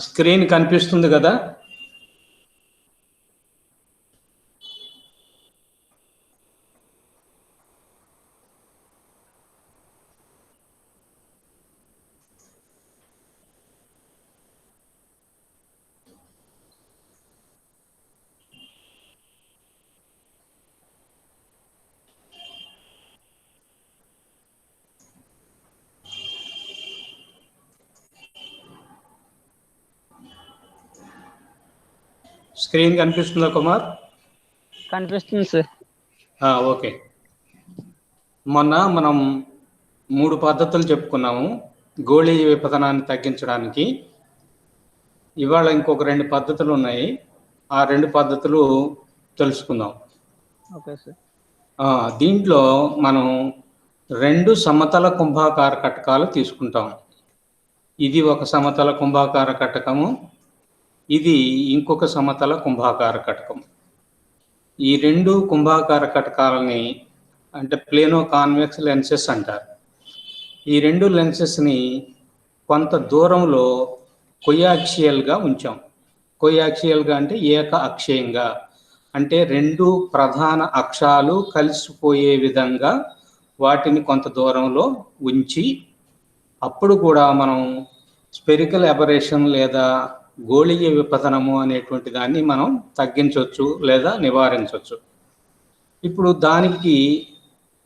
Screen కనిపిస్తుంది కదా? Screen కనిపిస్తుందా కుమార్? కనిపిస్తుంది సార్. ఓకే. మొన్న మనం 3 పద్ధతులు చెప్పుకున్నాము గోళీయ విపతనాన్ని తగ్గించడానికి. ఇవాళ ఇంకొక 2 పద్ధతులు ఉన్నాయి. ఆ 2 పద్ధతులు తెలుసుకుందాం. Okay sir. దీంట్లో మనం 2 సమతల కుంభాకార కటకాలు తీసుకుంటాం. ఇది ఒక సమతల కుంభాకార కటకము, ఇది ఇంకొక సమతల కుంభాకార కటకం. ఈ 2 కుంభాకార కటకాలని అంటే ప్లేనో కాన్వెక్స్ లెన్సెస్ అంటారు. ఈ 2 లెన్సెస్ని కొంత దూరంలో కొయాక్సియల్గా ఉంచాం. కొయాక్సియల్గా అంటే ఏక అక్షయంగా, అంటే 2 ప్రధాన అక్షాలు కలిసిపోయే విధంగా వాటిని కొంత దూరంలో ఉంచి, అప్పుడు కూడా మనం స్పెరికల్ అబరేషన్ లేదా గోళీయ విపతనము అనేటువంటి దాన్ని మనం తగ్గించవచ్చు లేదా నివారించవచ్చు. ఇప్పుడు దానికి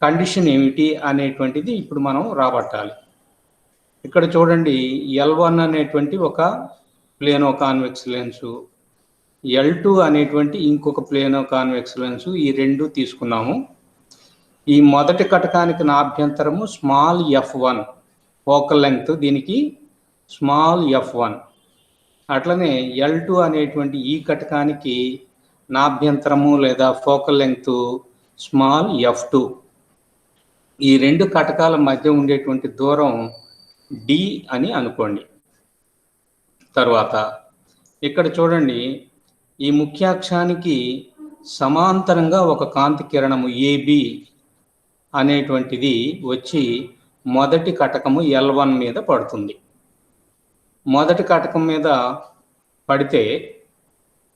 కండిషన్ ఏమిటి అనేటువంటిది ఇప్పుడు మనం రాబట్టాలి. ఇక్కడ చూడండి, L1 అనేటువంటి ఒక ప్లేనో కాన్వెక్స్ లెన్సు, L2 అనేటువంటి ఇంకొక ప్లేనో కాన్వెక్స్ లెన్సు, ఈ 2 తీసుకున్నాము. ఈ మొదటి కటకానికి నాభ్యంతరము స్మాల్ f1 ఫోకల్ లెంగ్త్, దీనికి స్మాల్ f1. అట్లనే L2 అనేటువంటి ఈ కటకానికి నాభ్యంతరము లేదా ఫోకల్ లెంగ్త్ స్మాల్ f2. ఈ 2 కటకాల మధ్య ఉండేటువంటి దూరం D అని అనుకోండి. తర్వాత ఇక్కడ చూడండి, ఈ ముఖ్యాక్షానికి సమాంతరంగా ఒక కాంతి కిరణము AB అనేటువంటిది వచ్చి మొదటి కటకము L1 మీద పడుతుంది. మొదటి కటకం మీద పడితే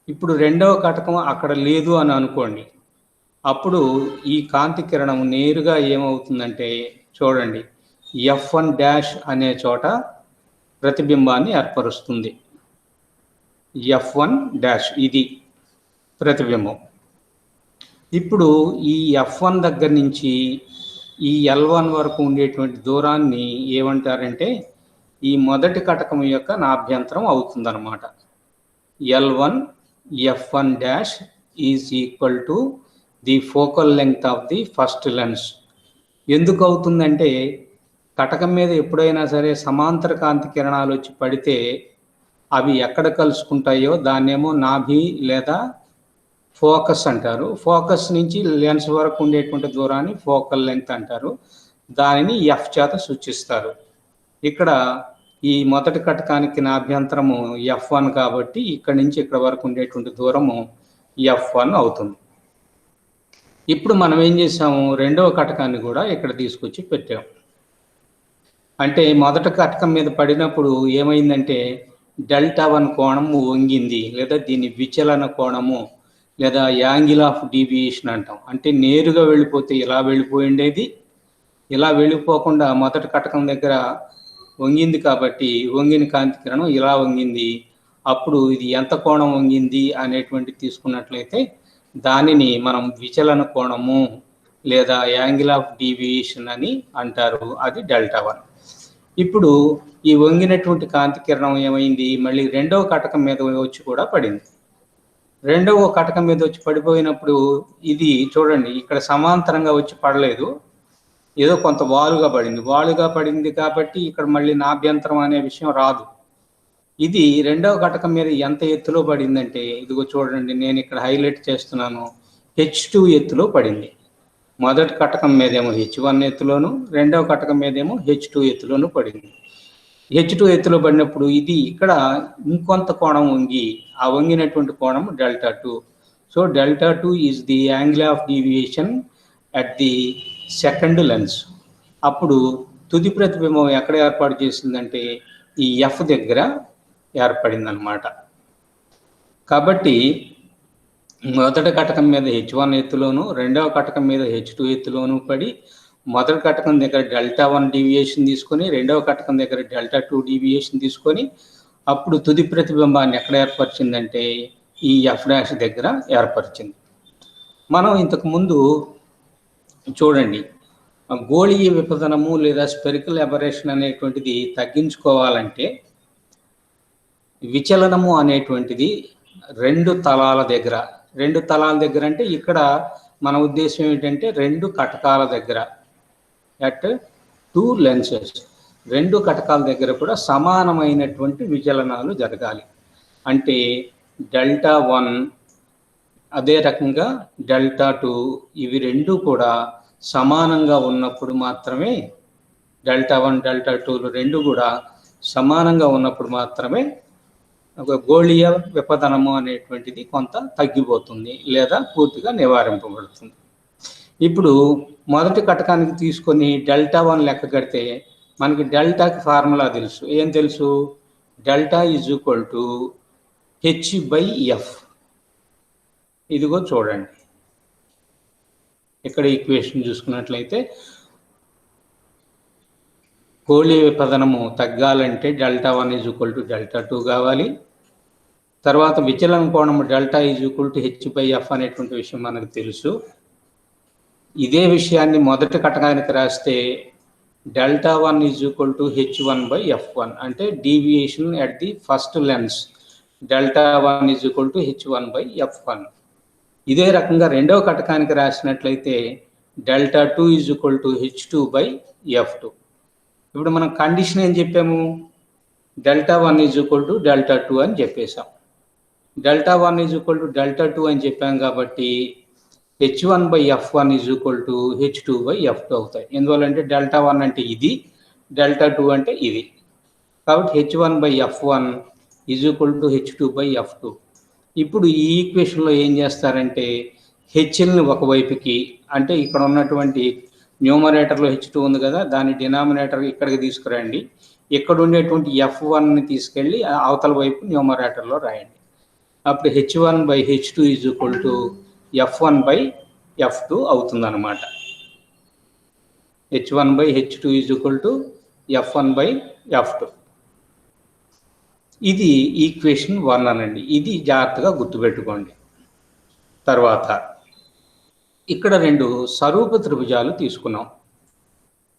ఇప్పుడు రెండవ కటకం అక్కడ లేదు అని అనుకోండి. అప్పుడు ఈ కాంతి కిరణం నేరుగా ఏమవుతుందంటే చూడండి, F1' అనే చోట ప్రతిబింబాన్ని ఏర్పరుస్తుంది. F1' ఇది ప్రతిబింబం. ఇప్పుడు ఈ F1 దగ్గర నుంచి ఈ L1 వరకు ఉండేటువంటి దూరాన్ని ఏమంటారంటే ఈ మొదటి కటకం యొక్క నాభ్యంతరం అవుతుందన్నమాట. L1 F1' is equal to the focal length of the first lens. ఎందుకు అవుతుందంటే కటకం మీద ఎప్పుడైనా సరే సమాంతర కాంతి కిరణాలు వచ్చి పడితే అవి ఎక్కడ కలుసుకుంటాయో దాన్నేమో నాభి లేదా ఫోకస్ అంటారు. ఫోకస్ నుంచి లెన్స్ వరకు ఉండేటువంటి దూరాన్ని ఫోకల్ లెంగ్త్ అంటారు. దానిని F చేత సూచిస్తారు. ఇక్కడ ఈ మొదటి కటకానికి నాభ్యంతరము F1 కాబట్టి ఇక్కడ నుంచి ఇక్కడ వరకు ఉండేటువంటి దూరము F1 అవుతుంది. ఇప్పుడు మనం ఏం చేసాము, రెండవ కటకాన్ని కూడా ఇక్కడ తీసుకొచ్చి పెట్టాము. అంటే మొదటి కటకం మీద పడినప్పుడు ఏమైందంటే Δ1 కోణము వంగింది, లేదా దీన్ని విచలన కోణము లేదా యాంగిల్ ఆఫ్ డీవియేషన్ అంటాం. అంటే నేరుగా వెళ్ళిపోతే ఇలా వెళ్ళిపోయిండేది, ఇలా వెళ్ళిపోకుండా మొదటి కటకం దగ్గర వంగింది కాబట్టి వంగిన కాంతి కిరణం ఇలా వంగింది. అప్పుడు ఇది ఎంత కోణం వంగింది అనేటువంటి తీసుకున్నట్లయితే దానిని మనం విచలన కోణము లేదా యాంగిల్ ఆఫ్ డీవియేషన్ అని అంటారు. అది Δ1. ఇప్పుడు ఈ వంగినటువంటి కాంతి కిరణం ఏమైంది, మళ్ళీ రెండవ కటకం మీద వచ్చి కూడా పడింది. రెండవ కటకం మీద వచ్చి పడిపోయినప్పుడు ఇది చూడండి, ఇక్కడ సమాంతరంగా వచ్చి పడలేదు, ఏదో కొంత వాలుగా పడింది. వాలుగా పడింది కాబట్టి ఇక్కడ మళ్ళీ నాభ్యంతరం అనే విషయం రాదు. ఇది రెండవ కటకం మీద ఎంత ఎత్తులో పడిందంటే ఇదిగో చూడండి, నేను ఇక్కడ హైలైట్ చేస్తున్నాను, H2 ఎత్తులో పడింది. మొదటి కటకం మీదేమో H1 ఎత్తులోను, రెండవ కటకం మీదేమో H2 ఎత్తులోను పడింది. H2 ఎత్తులో పడినప్పుడు ఇది ఇక్కడ ఇంకొంత కోణం వంగి, ఆ వంగినటువంటి కోణం Δ2. So Δ2 is the angle of deviation at the second lens. అప్పుడు తుది ప్రతిబింబం ఎక్కడ ఏర్పాటు చేసిందంటే ఈ ఎఫ్ దగ్గర ఏర్పడిందనమాట. కాబట్టి మొదటి కటకం మీద H1 ఎత్తులోను, రెండవ కటకం మీద H2 ఎత్తులోను పడి మొదటి కటకం దగ్గర Δ1 డీవియేషన్ తీసుకొని, రెండవ కటకం దగ్గర Δ2 డీవియేషన్ తీసుకొని అప్పుడు తుది ప్రతిబింబాన్ని ఎక్కడ ఏర్పరిచిందంటే ఈ ఎఫ్ డాష్ దగ్గర ఏర్పరిచింది. మనం ఇంతకు ముందు చూడండి, గోళీయ విభజనము లేదా స్పెరికల్ ఎబరేషన్ అనేటువంటిది తగ్గించుకోవాలంటే విచలనము అనేటువంటిది రెండు తలాల దగ్గర అంటే ఇక్కడ మన ఉద్దేశం ఏంటంటే రెండు కటకాల దగ్గర, అట్ టూ లెన్సెస్, రెండు కటకాల దగ్గర కూడా సమానమైనటువంటి విచలనాలు జరగాలి. అంటే Δ1 అదే రకంగా Δ2 ఇవి రెండు కూడా సమానంగా ఉన్నప్పుడు మాత్రమే, Δ1 Δ2 రెండు కూడా సమానంగా ఉన్నప్పుడు మాత్రమే ఒక గోళీయ విపదనము అనేటువంటిది కొంత తగ్గిపోతుంది లేదా పూర్తిగా నివారింపబడుతుంది. ఇప్పుడు మొదటి కటకానికి తీసుకొని Δ1 లెక్క కడితే మనకి డెల్టాకి ఫార్ములా తెలుసు. ఏం తెలుసు? Delta is equal to H/F. ఇదిగో చూడండి, ఇక్కడ ఈక్వేషన్ చూసుకున్నట్లయితే గోళీయ విపదనము తగ్గాలంటే Δ1 ఈజ్ ఈక్వల్ టు Δ2 కావాలి. తర్వాత విచలన కోణము delta is equal to H/F అనేటువంటి విషయం మనకు తెలుసు. ఇదే విషయాన్ని మొదటి కటకానికి రాస్తే Δ1 ఈజ్ ఈక్వల్ టు H1/F1 అంటే deviation at the first lens. Δ1 is equal to H1/F1. ఇదే రకంగా రెండవ కటకానికి రాసినట్లయితే Δ2 ఈజ్ ఈక్వల్ టు H2/F2. ఇప్పుడు మనం కండిషన్ ఏం చెప్పాము? Δ1 ఈజ్ ఈక్వల్ టు Δ2 అని చెప్పేశాం. Δ1 ఈజ్ ఈక్వల్ టు Δ2 అని చెప్పాం కాబట్టి H1/F1 is equal to H2/F2 అవుతాయి. ఎందువల్లంటే Δ1 అంటే ఇది, Δ2 అంటే ఇది. కాబట్టి H1/F1 is equal to H2/F2. ఇప్పుడు ఈ ఈక్వేషన్లో ఏం చేస్తారంటే హెచ్ఎల్ని ఒకవైపుకి, అంటే ఇక్కడ ఉన్నటువంటి న్యూమరేటర్లో H2 ఉంది కదా, దాని డినామినేటర్ ఇక్కడికి తీసుకురండి. ఇక్కడ ఉండేటువంటి F1ని తీసుకెళ్ళి అవతల వైపు న్యూమరేటర్లో రాయండి. అప్పుడు H1/H2 is equal to F1/F2 అవుతుందన్నమాట. H1/H2 is equal to F1/F2. ఇది ఈక్వేషన్ 1 అనండి. ఇది జాగ్రత్తగా గుర్తుపెట్టుకోండి. తర్వాత ఇక్కడ రెండు సరూప త్రిభుజాలు తీసుకున్నాం.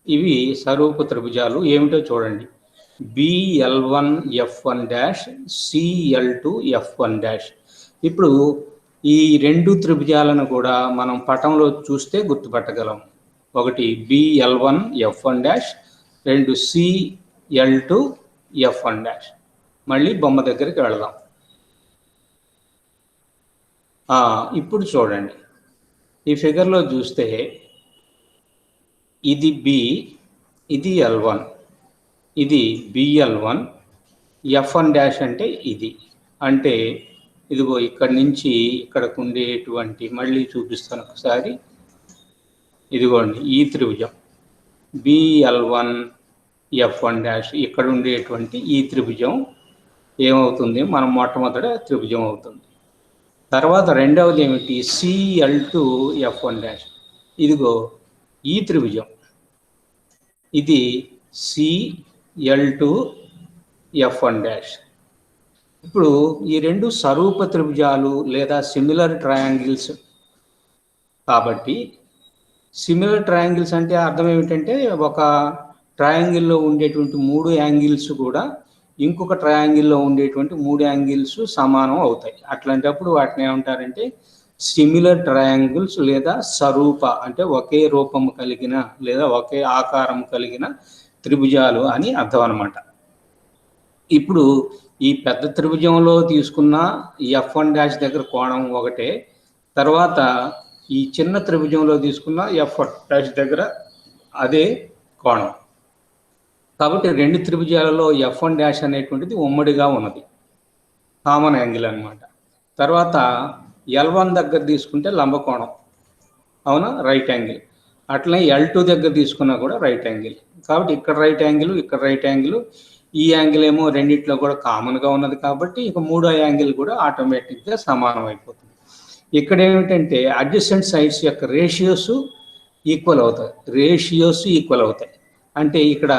ఇవి సరూప త్రిభుజాలు ఏమిటో చూడండి. BL1F1', CL2F1'. ఇప్పుడు ఈ రెండు త్రిభుజాలను కూడా మనం పటంలో చూస్తే గుర్తుపట్టగలం. ఒకటి BL1F1', రెండు CL2F1'. మళ్ళీ బొమ్మ దగ్గరికి వెళదాం. ఇప్పుడు చూడండి, ఈ ఫిగర్లో చూస్తే ఇది B, ఇది L1, ఇది BL1, F1' అంటే ఇది. అంటే ఇదిగో ఇక్కడి నుంచి ఇక్కడకు ఉండేటువంటి, మళ్ళీ చూపిస్తాను ఒకసారి, ఇదిగోండి ఈ త్రిభుజం BL1F1'. ఇక్కడ ఉండేటువంటి ఈ త్రిభుజం ఏమవుతుంది? మనం మొట్టమొదట త్రిభుజం అవుతుంది. తర్వాత రెండవది ఏమిటి? CL2F1'. ఇదిగో ఈ త్రిభుజం, ఇది CL2F1'. ఇప్పుడు ఈ రెండు సరూప త్రిభుజాలు లేదా సిమిలర్ ట్రయాంగిల్స్. కాబట్టి సిమిలర్ ట్రయాంగిల్స్ అంటే అర్థం ఏమిటంటే ఒక ట్రయాంగిల్లో ఉండేటువంటి 3 యాంగిల్స్ కూడా ఇంకొక ట్రయాంగిల్లో ఉండేటువంటి 3 యాంగిల్స్ సమానం అవుతాయి. అట్లాంటప్పుడు వాటిని ఏమంటారంటే సిమిలర్ ట్రయాంగిల్స్ లేదా సరూప, అంటే ఒకే రూపము కలిగిన లేదా ఒకే ఆకారం కలిగిన త్రిభుజాలు అని అర్థం అన్నమాట. ఇప్పుడు ఈ పెద్ద త్రిభుజంలో తీసుకున్న F1' దగ్గర కోణం ఒకటే, తర్వాత ఈ చిన్న త్రిభుజంలో తీసుకున్న F1' దగ్గర అదే కోణం. కాబట్టి రెండు త్రిభుజాలలో F1' అనేటువంటిది ఉమ్మడిగా ఉన్నది, కామన్ యాంగిల్ అన్నమాట. తర్వాత L1 దగ్గర తీసుకుంటే లంబకోణం, అవునా, రైట్ యాంగిల్. అట్లనే L2 దగ్గర తీసుకున్నా కూడా రైట్ యాంగిల్. కాబట్టి ఇక్కడ రైట్ యాంగిల్, ఇక్కడ రైట్ యాంగిల్, ఈ యాంగిల్ ఏమో రెండిట్లో కూడా కామన్గా ఉన్నది కాబట్టి ఇక మూడో యాంగిల్ కూడా ఆటోమేటిక్గా సమానం అయిపోతుంది. ఇక్కడ ఏమిటంటే అడ్జసెంట్ సైడ్స్ యొక్క రేషియోస్ ఈక్వల్ అవుతాయి. అంటే ఇక్కడ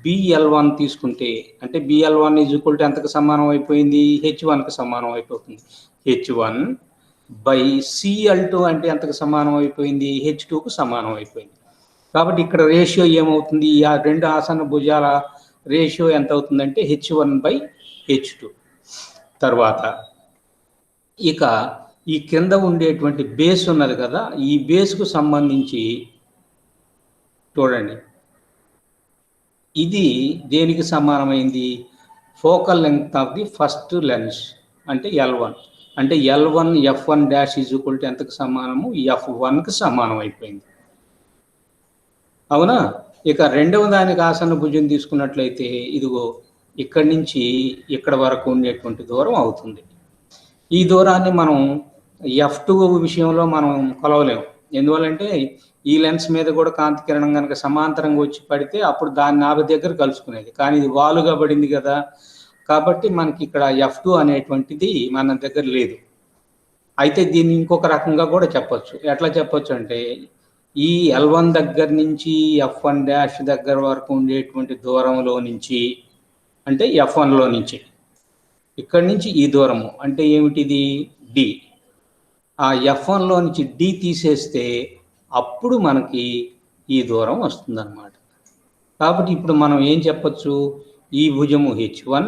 బిఎల్1 తీసుకుంటే అంటే బిఎల్1 ఈజ్ ఎంతకు సమానం అయిపోయింది? H1కి సమానం అయిపోతుంది. H1 బై CL2 అంటే ఎంతకు సమానం అయిపోయింది? H2కు సమానం అయిపోయింది. కాబట్టి ఇక్కడ రేషియో ఏమవుతుంది? ఆ రెండు ఆసన్న భుజాల రేషియో ఎంత అవుతుందంటే H1/H2. తర్వాత ఇక ఈ కింద ఉండేటువంటి బేస్ ఉన్నది కదా, ఈ బేస్కు సంబంధించి చూడండి, ఇది దేనికి సమానమైంది? Focal length of the first lens అంటే L1. అంటే L1 F1 dash is equal to ఎంతకు సమానము? F1కి సమానం అయిపోయింది. అవునా? ఇక రెండవ దానికి ఆసన్న భుజం తీసుకున్నట్లయితే ఇదిగో ఇక్కడి నుంచి ఇక్కడ వరకు ఉండేటువంటి దూరం అవుతుంది. ఈ దూరాన్ని మనం F2 విషయంలో మనం కొలవలేము. ఎందువల్లంటే ఈ లెన్స్ మీద కూడా కాంతి కిరణం కనుక సమాంతరంగా వచ్చి పడితే అప్పుడు దాన్ని నాభి దగ్గర కలుసుకునేది. కానీ ఇది వాలుగా పడింది కదా, కాబట్టి మనకి ఇక్కడ F2 అనేటువంటిది మన దగ్గర లేదు. అయితే దీన్ని ఇంకొక రకంగా కూడా చెప్పొచ్చు. ఎట్లా చెప్పొచ్చు అంటే ఈ L1 దగ్గర నుంచి F1 డాష్ దగ్గర వరకు ఉండేటువంటి దూరంలో నుంచి అంటే F1లో నుంచి ఇక్కడి నుంచి ఈ దూరము అంటే ఏమిటిది? D. ఆ F1లో నుంచి D తీసేస్తే అప్పుడు మనకి ఈ దూరం వస్తుందన్నమాట. కాబట్టి ఇప్పుడు మనం ఏం చెప్పచ్చు? ఈ భుజము H1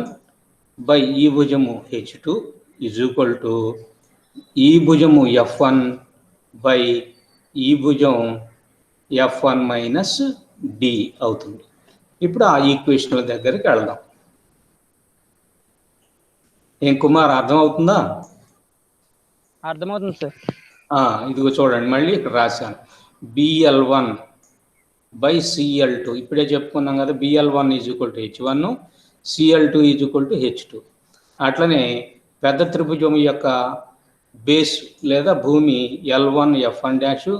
బై ఈ భుజము H2 ఈజ్ ఈక్వల్ టు ఈ భుజము F1 బై ఈ భుజం F1 మైనస్ D అవుతుంది. ఇప్పుడు ఆ ఈక్వేషన్ల దగ్గరికి వెళ్దాం. ఏం కుమార్, అర్థమవుతుందా? అర్థమవుతుంది సార్. ఇదిగో చూడండి, మళ్ళీ ఇక్కడ రాశాను. BL1 by CL2. ఇప్పుడే చెప్పుకున్నాం కదా, BL1 is equal to H1, CL2 is equal to H2. అట్లనే పెద్ద త్రిభుజం యొక్క బేస్ లేదా భూమి L1 F1 డాష్,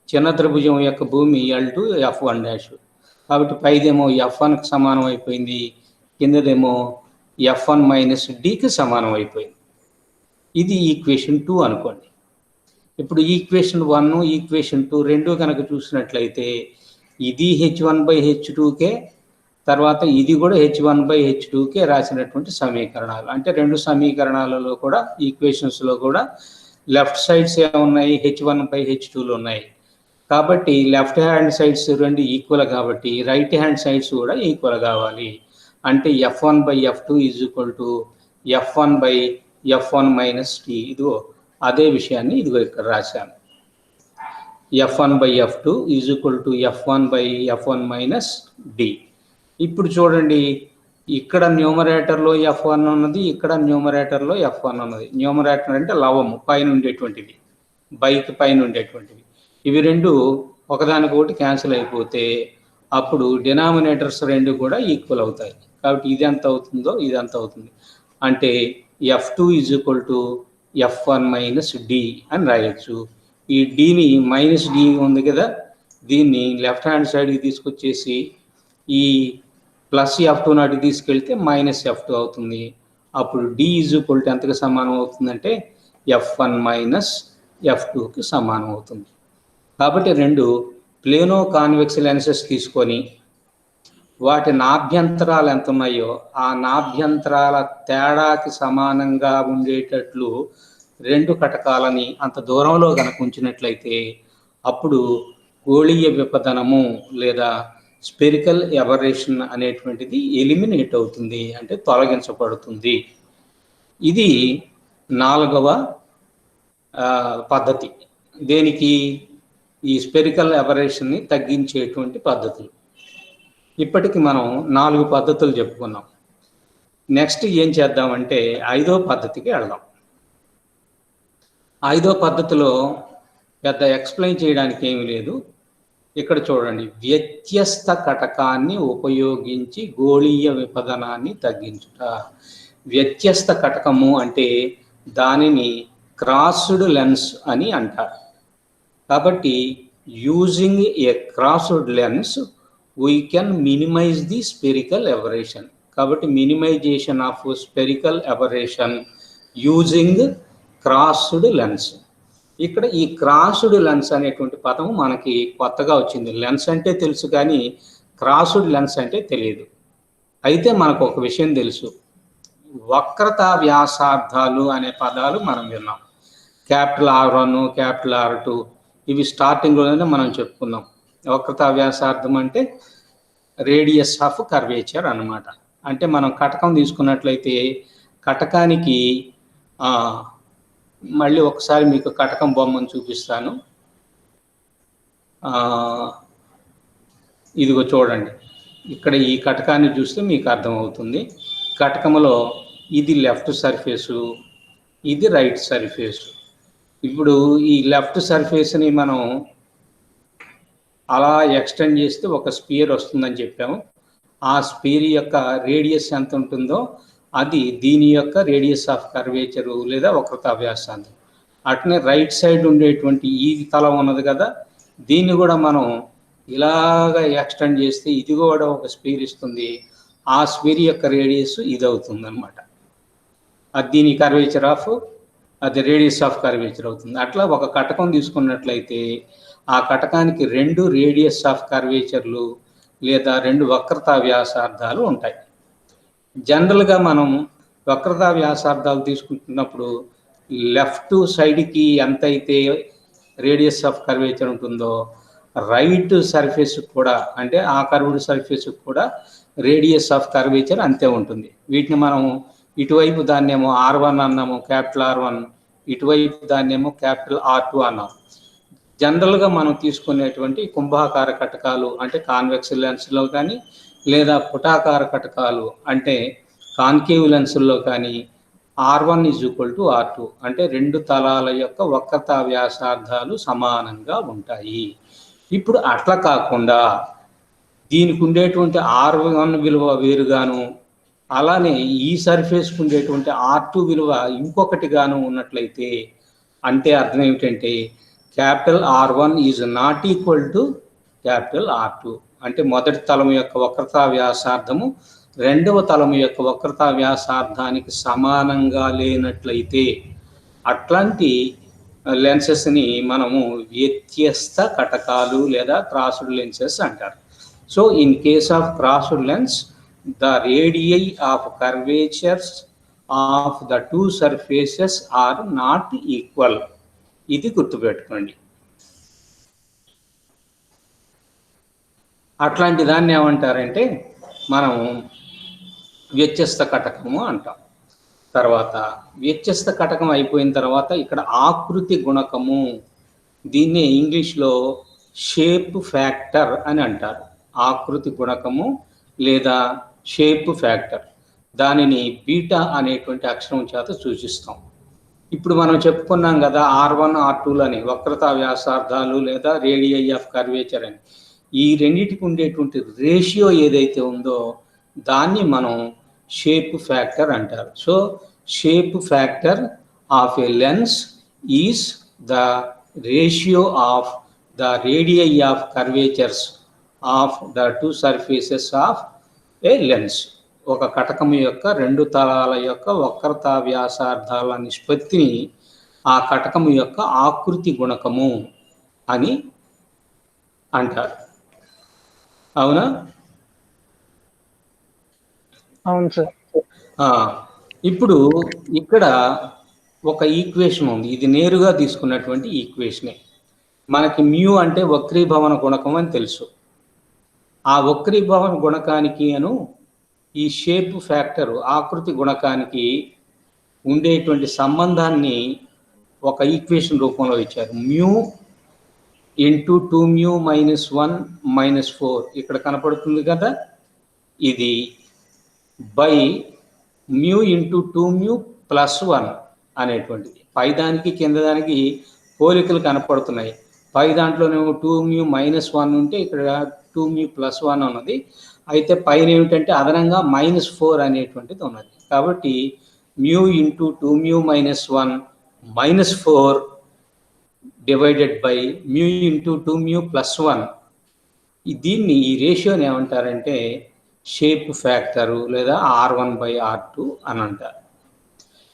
చిన్న త్రిభుజం యొక్క భూమి L2 F1 డాష్. కాబట్టి పైదేమో F1కి సమానం అయిపోయింది, కిందదేమో F1 మైనస్ Dకి సమానం అయిపోయింది. ఇది ఈక్వేషన్ 2 అనుకోండి. ఇప్పుడు ఈక్వేషన్ 1, ఈక్వేషన్ 2 రెండు కనుక చూసినట్లయితే ఇది H1/H2కే, తర్వాత ఇది కూడా H1/H2కే రాసినటువంటి సమీకరణాలు. అంటే రెండు సమీకరణాలలో కూడా ఈక్వేషన్స్లో కూడా లెఫ్ట్ సైడ్స్ ఏమున్నాయి? H1/H2లో ఉన్నాయి. కాబట్టి లెఫ్ట్ హ్యాండ్ సైడ్స్ రెండు ఈక్వల్ కాబట్టి రైట్ హ్యాండ్ సైడ్స్ కూడా ఈక్వల్ కావాలి. అంటే F1/F2 is equal to F1/F1 minus T. ఇదిగో అదే విషయాన్ని ఇదిగో ఇక్కడ రాశాను. F1/F2 is equal to F1/F1 minus D. ఇప్పుడు చూడండి, ఇక్కడ న్యూమరేటర్లో F1 ఉన్నది, ఇక్కడ న్యూమరేటర్లో F1 ఉన్నది. న్యూమరేటర్ అంటే లవము, పైన ఉండేటువంటిది, బైక్ పైన ఉండేటువంటిది. ఇవి రెండు ఒకదానికొకటి క్యాన్సిల్ అయిపోతే అప్పుడు డినామినేటర్స్ రెండు కూడా ఈక్వల్ అవుతాయి. కాబట్టి ఇది ఎంత అవుతుందో ఇది ఎంత అవుతుంది అంటే F2 is equal to F1 minus D అని రాయొచ్చు. ఈ Dని మైనస్ D ఉంది కదా, దీన్ని లెఫ్ట్ హ్యాండ్ సైడ్కి తీసుకొచ్చేసి ఈ ప్లస్ F2 నాటి తీసుకెళ్తే మైనస్ F2 అవుతుంది. అప్పుడు D ఈజ్ ఈక్వల్ టు ఎంతకు సమానం అవుతుందంటే F1 మైనస్ F2కి సమానం అవుతుంది. కాబట్టి రెండు ప్లేనో కాన్వెక్స్ లెన్సెస్ తీసుకొని వాటి నాభ్యంతరాలు ఎంత ఉన్నాయో ఆ నాభ్యంతరాల తేడాకి సమానంగా ఉండేటట్లు రెండు కటకాలని అంత దూరంలో కనుక ఉంచినట్లయితే అప్పుడు గోళీయ విపదనము లేదా స్పెరికల్ ఎబరేషన్ అనేటువంటిది ఎలిమినేట్ అవుతుంది, అంటే తొలగించబడుతుంది. ఇది 4వ పద్ధతి. దేనికి? ఈ స్పెరికల్ ఎబరేషన్ని తగ్గించేటువంటి పద్ధతులు. ఇప్పటికి మనం 4 పద్ధతులు చెప్పుకున్నాం. నెక్స్ట్ ఏం చేద్దామంటే 5వ పద్ధతికి వెళ్దాం. 5వ పద్ధతిలో పెద్ద ఎక్స్ప్లెయిన్ చేయడానికి ఏమీ లేదు. ఇక్కడ చూడండి, వ్యత్యస్త కటకాన్ని ఉపయోగించి గోళీయ విపదనాన్ని తగ్గించుట. వ్యత్యస్త కటకము అంటే దానిని క్రాస్డ్ లెన్స్ అని అంటారు. కాబట్టి using a crossed lens we can minimize the spherical aberration. కాబట్టి minimization of spherical aberration using crossed lens. ఇక్కడ ఈ క్రాస్డ్ లెన్స్ అనేటువంటి పదం మనకి కొత్తగా వచ్చింది. లెన్స్ అంటే తెలుసు కానీ క్రాస్డ్ లెన్స్ అంటే తెలియదు. అయితే మనకు ఒక విషయం తెలుసు, వక్రతా వ్యాసార్థాలు అనే పదాలు మనం విన్నాం. క్యాపిటల్ R1, క్యాపిటల్ R2 ఇవి స్టార్టింగ్లోనే మనం చెప్పుకున్నాం. వక్రతా వ్యాసార్థం అంటే రేడియస్ ఆఫ్ కర్వేచర్ అన్నమాట. అంటే మనం కటకం తీసుకున్నట్లయితే కటకానికి మళ్ళీ ఒకసారి మీకు కటకం బొమ్మను చూపిస్తాను. ఇదిగో చూడండి, ఇక్కడ ఈ కటకాన్ని చూస్తే మీకు అర్థమవుతుంది. కటకంలో ఇది లెఫ్ట్ సర్ఫేసు, ఇది రైట్ సర్ఫేసు. ఇప్పుడు ఈ లెఫ్ట్ సర్ఫేస్ని మనం అలా ఎక్స్టెండ్ చేస్తే ఒక స్పియర్ వస్తుందని చెప్పాము. ఆ స్పియర్ యొక్క రేడియస్ ఎంత ఉంటుందో అది దీని యొక్క రేడియస్ ఆఫ్ కర్వేచరు లేదా వక్రతా వ్యాసార్థం. అట్నే రైట్ సైడ్ ఉండేటువంటి ఈ తలం ఉన్నది కదా, దీన్ని కూడా మనం ఇలాగ ఎక్స్టెండ్ చేస్తే ఇది కూడా ఒక స్పియర్ ఇస్తుంది. ఆ స్పియర్ యొక్క రేడియస్ ఇది అవుతుంది అనమాట. అది దీని కర్వేచర్ ఆఫ్, అది రేడియస్ ఆఫ్ కర్వేచర్ అవుతుంది. అట్లా ఒక కటకం తీసుకున్నట్లయితే ఆ కటకానికి 2 రేడియస్ ఆఫ్ కర్వేచర్లు లేదా 2 వక్రతా వ్యాసార్థాలు ఉంటాయి. జనరల్గా మనం వక్రతా వ్యాసార్థాలు తీసుకుంటున్నప్పుడు లెఫ్ట్ సైడ్కి ఎంతైతే రేడియస్ ఆఫ్ కర్వేచర్ ఉంటుందో రైట్ సర్ఫేస్ కూడా, అంటే ఆ కర్వ్డ్ సర్ఫేస్ కూడా రేడియస్ ఆఫ్ కర్వేచర్ అంతే ఉంటుంది. వీటిని మనం ఇటువైపు దాన్నేమో R1 అన్నాము, క్యాపిటల్ R1, ఇటువైపు దాన్నేమో క్యాపిటల్ R2 అన్నాము. జనరల్గా మనం తీసుకునేటువంటి కుంభాకార కటకాలు అంటే కాన్వెక్స్ లెన్స్లో కానీ లేదా పుటాకార కటకాలు అంటే కాన్కేవ్ లెన్సుల్లో కానీ R1 = R2 అంటే 2 తలాల యొక్క వక్రతా వ్యాసార్థాలు సమానంగా ఉంటాయి. ఇప్పుడు అట్లా కాకుండా దీనికి ఉండేటువంటి R1 విలువ వేరుగాను, అలానే ఈ సర్ఫేస్కి ఉండేటువంటి R2 విలువ ఇంకొకటిగాను ఉన్నట్లయితే అంటే అర్థం ఏమిటంటే capital R1 is not equal to capital R2. అంటే మొదటి తలం యొక్క వక్రతా వ్యాసార్థము రెండవ తలం యొక్క వక్రతా వ్యాసార్థానికి సమానంగా లేనట్లయితే అట్లాంటి లెన్సెస్ని మనము వ్యత్యస్త కటకాలు లేదా క్రాస్డ్ లెన్సెస్ అంటారు. So in case of crossed lens the radii of curvatures of the two surfaces are not equal. ఇది గుర్తుపెట్టుకోండి. అట్లాంటి దాన్ని ఏమంటారంటే మనం వ్యత్యస్త కటకము అంటాం. తర్వాత వ్యత్యస్త కటకం అయిపోయిన తర్వాత ఇక్కడ ఆకృతి గుణకము, దీన్ని ఇంగ్లీష్లో షేప్ ఫ్యాక్టర్ అని అంటారు. ఆకృతి గుణకము లేదా షేప్ ఫ్యాక్టర్, దానిని బీటా అనేటువంటి అక్షరం చేత సూచిస్తాం. ఇప్పుడు మనం చెప్పుకున్నాం కదా R1, R2లని వక్రతా వ్యాసార్థాలు లేదా రేడియై ఆఫ్ కర్వేచర్ అని. ఈ రెండింటికి ఉండేటువంటి రేషియో ఏదైతే ఉందో దాన్ని మనం షేప్ ఫ్యాక్టర్ అంటారు. So shape factor of A lens is the ratio of the radii of curvatures of the 2 surfaces of A lens. ఒక కటకము యొక్క 2 తలాల యొక్క వక్రతా వ్యాసార్థాల నిష్పత్తిని ఆ కటకము యొక్క ఆకృతి గుణకము అని అంటారు. అవునా? అవును సార్. ఇప్పుడు ఇక్కడ ఒక ఈక్వేషన్ ఉంది, ఇది నేరుగా తీసుకున్నటువంటి ఈక్వేషనే. మనకి మ్యూ అంటే వక్రీభవన గుణకం అని తెలుసు. ఆ వక్రీభవన గుణకానికి ఈ షేప్ ఫ్యాక్టర్ ఆకృతి గుణకానికి ఉండేటువంటి సంబంధాన్ని ఒక ఈక్వేషన్ రూపంలో ఇచ్చారు. మ్యూ ఇంటూ 2μ - 1 - 4 ఇక్కడ కనపడుతుంది కదా, ఇది బై మ్యూ ఇంటూ 2μ + 1 అనేటువంటిది. పై దానికి కింద దానికి పోలికలు కనపడుతున్నాయి. పై దాంట్లోనేమో 2μ - 1 ఉంటే ఇక్కడ 2μ + 1 ఉన్నది. అయితే పైన ఏమిటంటే అదనంగా -4 అనేటువంటిది ఉన్నది. కాబట్టి mu into 2μ - 1 -4 divided by mu into 2μ + 1 దీన్ని ఈ రేషియోని ఏమంటారంటే షేప్ ఫ్యాక్టరు లేదా R1/R2 అని అంటారు.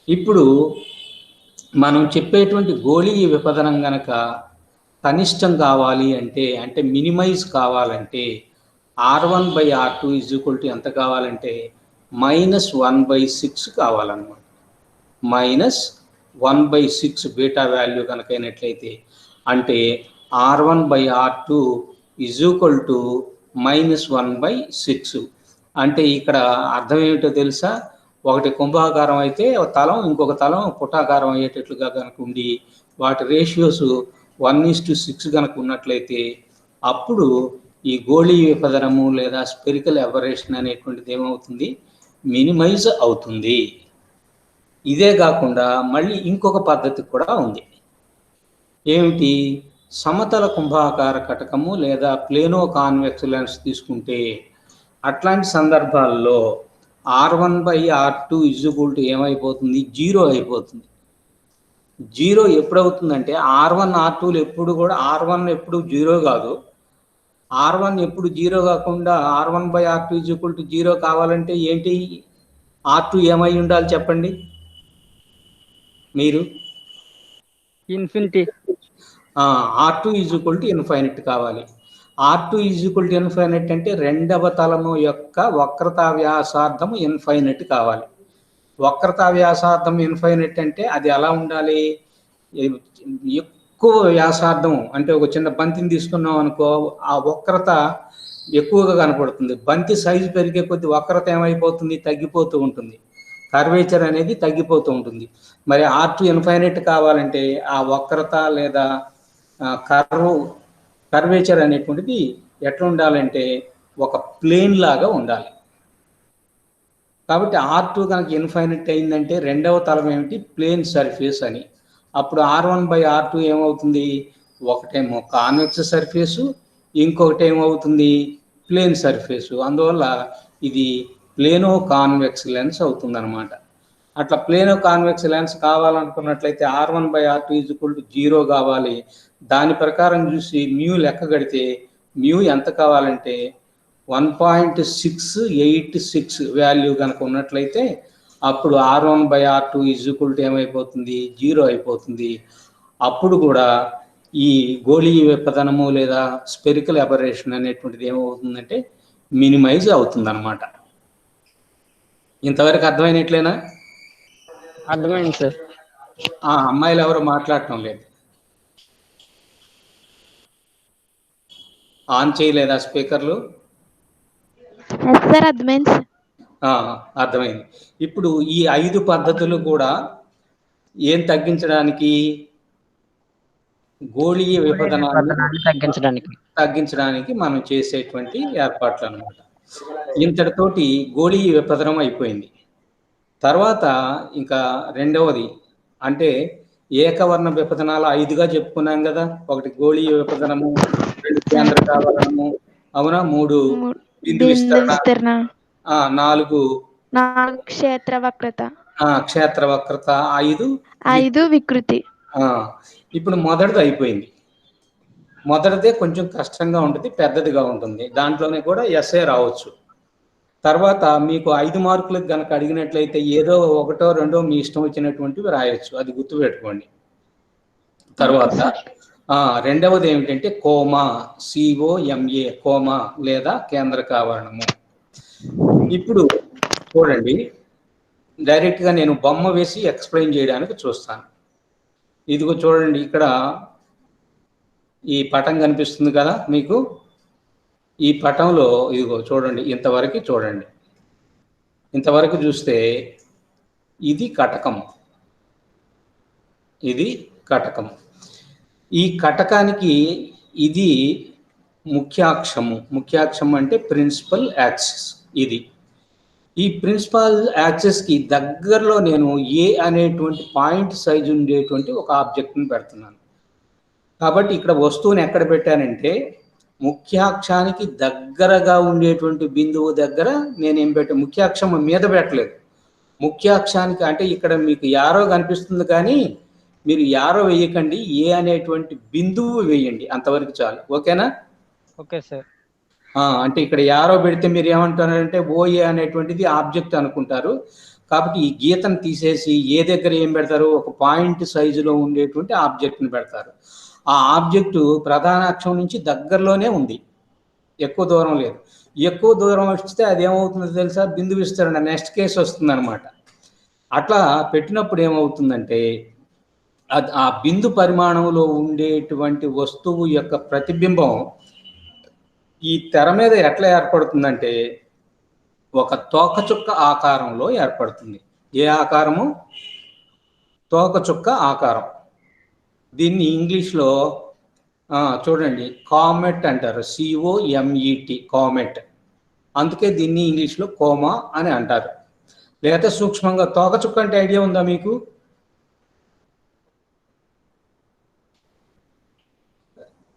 ఇప్పుడు మనం చెప్పేటువంటి గోళీయ విపదనం గనక కనిష్టం కావాలి అంటే మినిమైజ్ కావాలంటే R1/R2 ఎంత కావాలంటే -1/6 కావాలన్నమాట. -1/6 బీటా వాల్యూ కనుక అయినట్లయితే అంటే R1/R2 -1/6. అంటే ఇక్కడ అర్థం ఏమిటో తెలుసా? ఒకటి కుంభాకారం అయితే తలం, ఇంకొక తలం పుటాకారం అయ్యేటట్లుగా కనుక ఉండి వాటి రేషియోస్ 1:6 కనుక ఉన్నట్లయితే అప్పుడు ఈ గోళీయ విపదనము లేదా స్పెరికల్ ఎబరేషన్ అనేటువంటిది ఏమవుతుంది? మినిమైజ్ అవుతుంది. ఇదే కాకుండా మళ్ళీ ఇంకొక పద్ధతి కూడా ఉంది. ఏమిటి? సమతల కుంభాకార కటకము లేదా ప్లేనో కాన్వెక్స్ లెన్స్ తీసుకుంటే అట్లాంటి సందర్భాల్లో R1/R2 ఏమైపోతుంది? 0 అయిపోతుంది. 0 ఎప్పుడవుతుందంటే R1/R2 ఎప్పుడు కూడా R1 ఎప్పుడు 0 కాదు. R1 ఎప్పుడు 0 కాకుండా R1/R2 0 కావాలంటే ఏంటి? R2 ఏమై ఉండాలి చెప్పండి మీరు? ఇన్ఫినిటీ. R2 ఇన్ఫైనైట్ కావాలి. R2 ఇన్ఫైనైట్ అంటే రెండవ తలము యొక్క వక్రతా వ్యాసార్థం ఇన్ఫైనైట్ కావాలి. వక్రతా వ్యాసార్థం ఇన్ఫైనైట్ అంటే అది ఎలా ఉండాలి? ఎక్కువ వ్యాసార్థం అంటే ఒక చిన్న బంతిని తీసుకున్నాం అనుకో, ఆ వక్రత ఎక్కువగా కనపడుతుంది. బంతి సైజు పెరిగే కొద్ది వక్రత ఏమైపోతుంది? తగ్గిపోతూ ఉంటుంది. కర్వేచర్ అనేది తగ్గిపోతూ ఉంటుంది. మరి R2 ఇన్ఫైనైట్ కావాలంటే ఆ వక్రత లేదా కర్వేచర్ అనేటువంటిది ఎట్లా ఉండాలంటే ఒక ప్లేన్ లాగా ఉండాలి. కాబట్టి R2 కనుక ఇన్ఫైనైట్ అయిందంటే రెండవ తలం ఏమిటి? ప్లేన్ సర్ఫేస్ అని. అప్పుడు R1/R2 ఏమవుతుంది? ఒకటేమో కాన్వెక్స్ సర్ఫేసు, ఇంకొకటి ఏమవుతుంది? Plane surface. అందువల్ల ఇది ప్లేనో కాన్వెక్స్ లెన్స్ అవుతుంది అనమాట. అట్లా ప్లేనో కాన్వెక్స్ లెన్స్ కావాలనుకున్నట్లయితే R1/R2 0 కావాలి. దాని ప్రకారం చూసి మ్యూ లెక్క కడితే మ్యూ ఎంత కావాలంటే 1.686 వాల్యూ కనుక ఉన్నట్లయితే అప్పుడు R1/R2 ఏమైపోతుంది? 0 అయిపోతుంది. అప్పుడు కూడా ఈ గోళీయ విపదనము లేదా స్పెరికల్ ఎబరేషన్ అనేటువంటిది ఏమవుతుందంటే మినిమైజ్ అవుతుంది అనమాట. ఇంతవరకు అర్థమైనట్లేనా? అర్థమైంది సార్. అమ్మాయిలు ఎవరు మాట్లాడటం లేదు. ఆన్ చేయలేదా స్పీకర్లు? అర్థమైంది. అర్థమైంది. ఇప్పుడు ఈ 5 పద్ధతులు కూడా ఏం తగ్గించడానికి? గోళీయ విపదనాన్ని తగ్గించడానికి మనం చేసేటువంటి ఏర్పాట్లు అన్నమాట. ఇంతటితోటి గోళీయ విపదనం అయిపోయింది. తర్వాత ఇంకా రెండవది అంటే ఏకవర్ణ విపదనాలు 5గా చెప్పుకున్నాం కదా. ఒకటి గోళీయ విపదనము, 2 కేంద్రకావరణము, అవునా, 3 బిందు విస్తరణ, 4 క్షేత్ర వక్రత, 5 వికృతి. ఇప్పుడు మొదటిది అయిపోయింది. మొదటిదే కొంచెం కష్టంగా ఉంటుంది, పెద్దదిగా ఉంటుంది. దాంట్లోనే కూడా ఎస్ఏ రావచ్చు. తర్వాత మీకు 5 మార్కులకు కనుక అడిగినట్లయితే ఏదో ఒకటో రెండో మీ ఇష్టం వచ్చినటువంటివి రాయొచ్చు. అది గుర్తుపెట్టుకోండి. తర్వాత రెండవది ఏమిటంటే కోమా, COMA, కోమా లేదా కేంద్రకావరణము. ఇప్పుడు చూడండి, డైరెక్ట్గా నేను బొమ్మ వేసి ఎక్స్ప్లెయిన్ చేయడానికి చూస్తాను. ఇదిగో చూడండి, ఇక్కడ ఈ పటం కనిపిస్తుంది కదా మీకు. ఈ పటంలో ఇదిగో చూడండి, ఇంతవరకు చూడండి. ఇంతవరకు చూస్తే ఇది కటకం, ఇది కటకం. ఈ కటకానికి ఇది ముఖ్యాక్షము. ముఖ్యాక్షం అంటే ప్రిన్సిపల్ యాక్సిస్. ఇది ఈ ప్రిన్సిపల్ యాక్సిస్కి దగ్గరలో నేను ఏ అనేటువంటి పాయింట్ సైజు ఉండేటువంటి ఒక ఆబ్జెక్ట్ని పెడుతున్నాను. కాబట్టి ఇక్కడ వస్తువుని ఎక్కడ పెట్టానంటే ముఖ్యాక్షానికి దగ్గరగా ఉండేటువంటి బిందువు దగ్గర నేనేం పెట్టాను, ముఖ్యాక్షం మీద పెట్టలేదు. ముఖ్యాక్షానికి అంటే ఇక్కడ మీకు యారో కనిపిస్తుంది, కానీ మీరు యారో వేయకండి, ఏ అనేటువంటి బిందువు వేయండి, అంతవరకు చాలు. ఓకేనా? Okay sir. అంటే ఇక్కడ యారో పెడితే మీరు ఏమంటారంటే ఓఏ అనేటువంటిది ఆబ్జెక్ట్ అనుకుంటారు. కాబట్టి ఈ గీతను తీసేసి ఏ దగ్గర ఏం పెడతారు, ఒక పాయింట్ సైజులో ఉండేటువంటి ఆబ్జెక్ట్ని పెడతారు. ఆ ఆబ్జెక్టు ప్రధాన అక్షం నుంచి దగ్గరలోనే ఉంది, ఎక్కువ దూరం లేదు. ఎక్కువ దూరం వస్తే అది ఏమవుతుందో తెలుసా, బిందు విస్తరణ నెక్స్ట్ కేసు వస్తుంది అనమాట. అట్లా పెట్టినప్పుడు ఏమవుతుందంటే ఆ బిందు పరిమాణంలో ఉండేటువంటి వస్తువు యొక్క ప్రతిబింబం ఈ తెర మీద ఎట్లా ఏర్పడుతుందంటే ఒక తోకచుక్క ఆకారంలో ఏర్పడుతుంది. ఏ ఆకారము? తోకచుక్క ఆకారం. దీన్ని ఇంగ్లీష్లో చూడండి కామెట్ అంటారు, COMET, కామెట్. అందుకే దీన్ని ఇంగ్లీష్లో కోమా అని అంటారు. లేదా సూక్ష్మంగా తోకచుక్క అంటే ఐడియా ఉందా మీకు?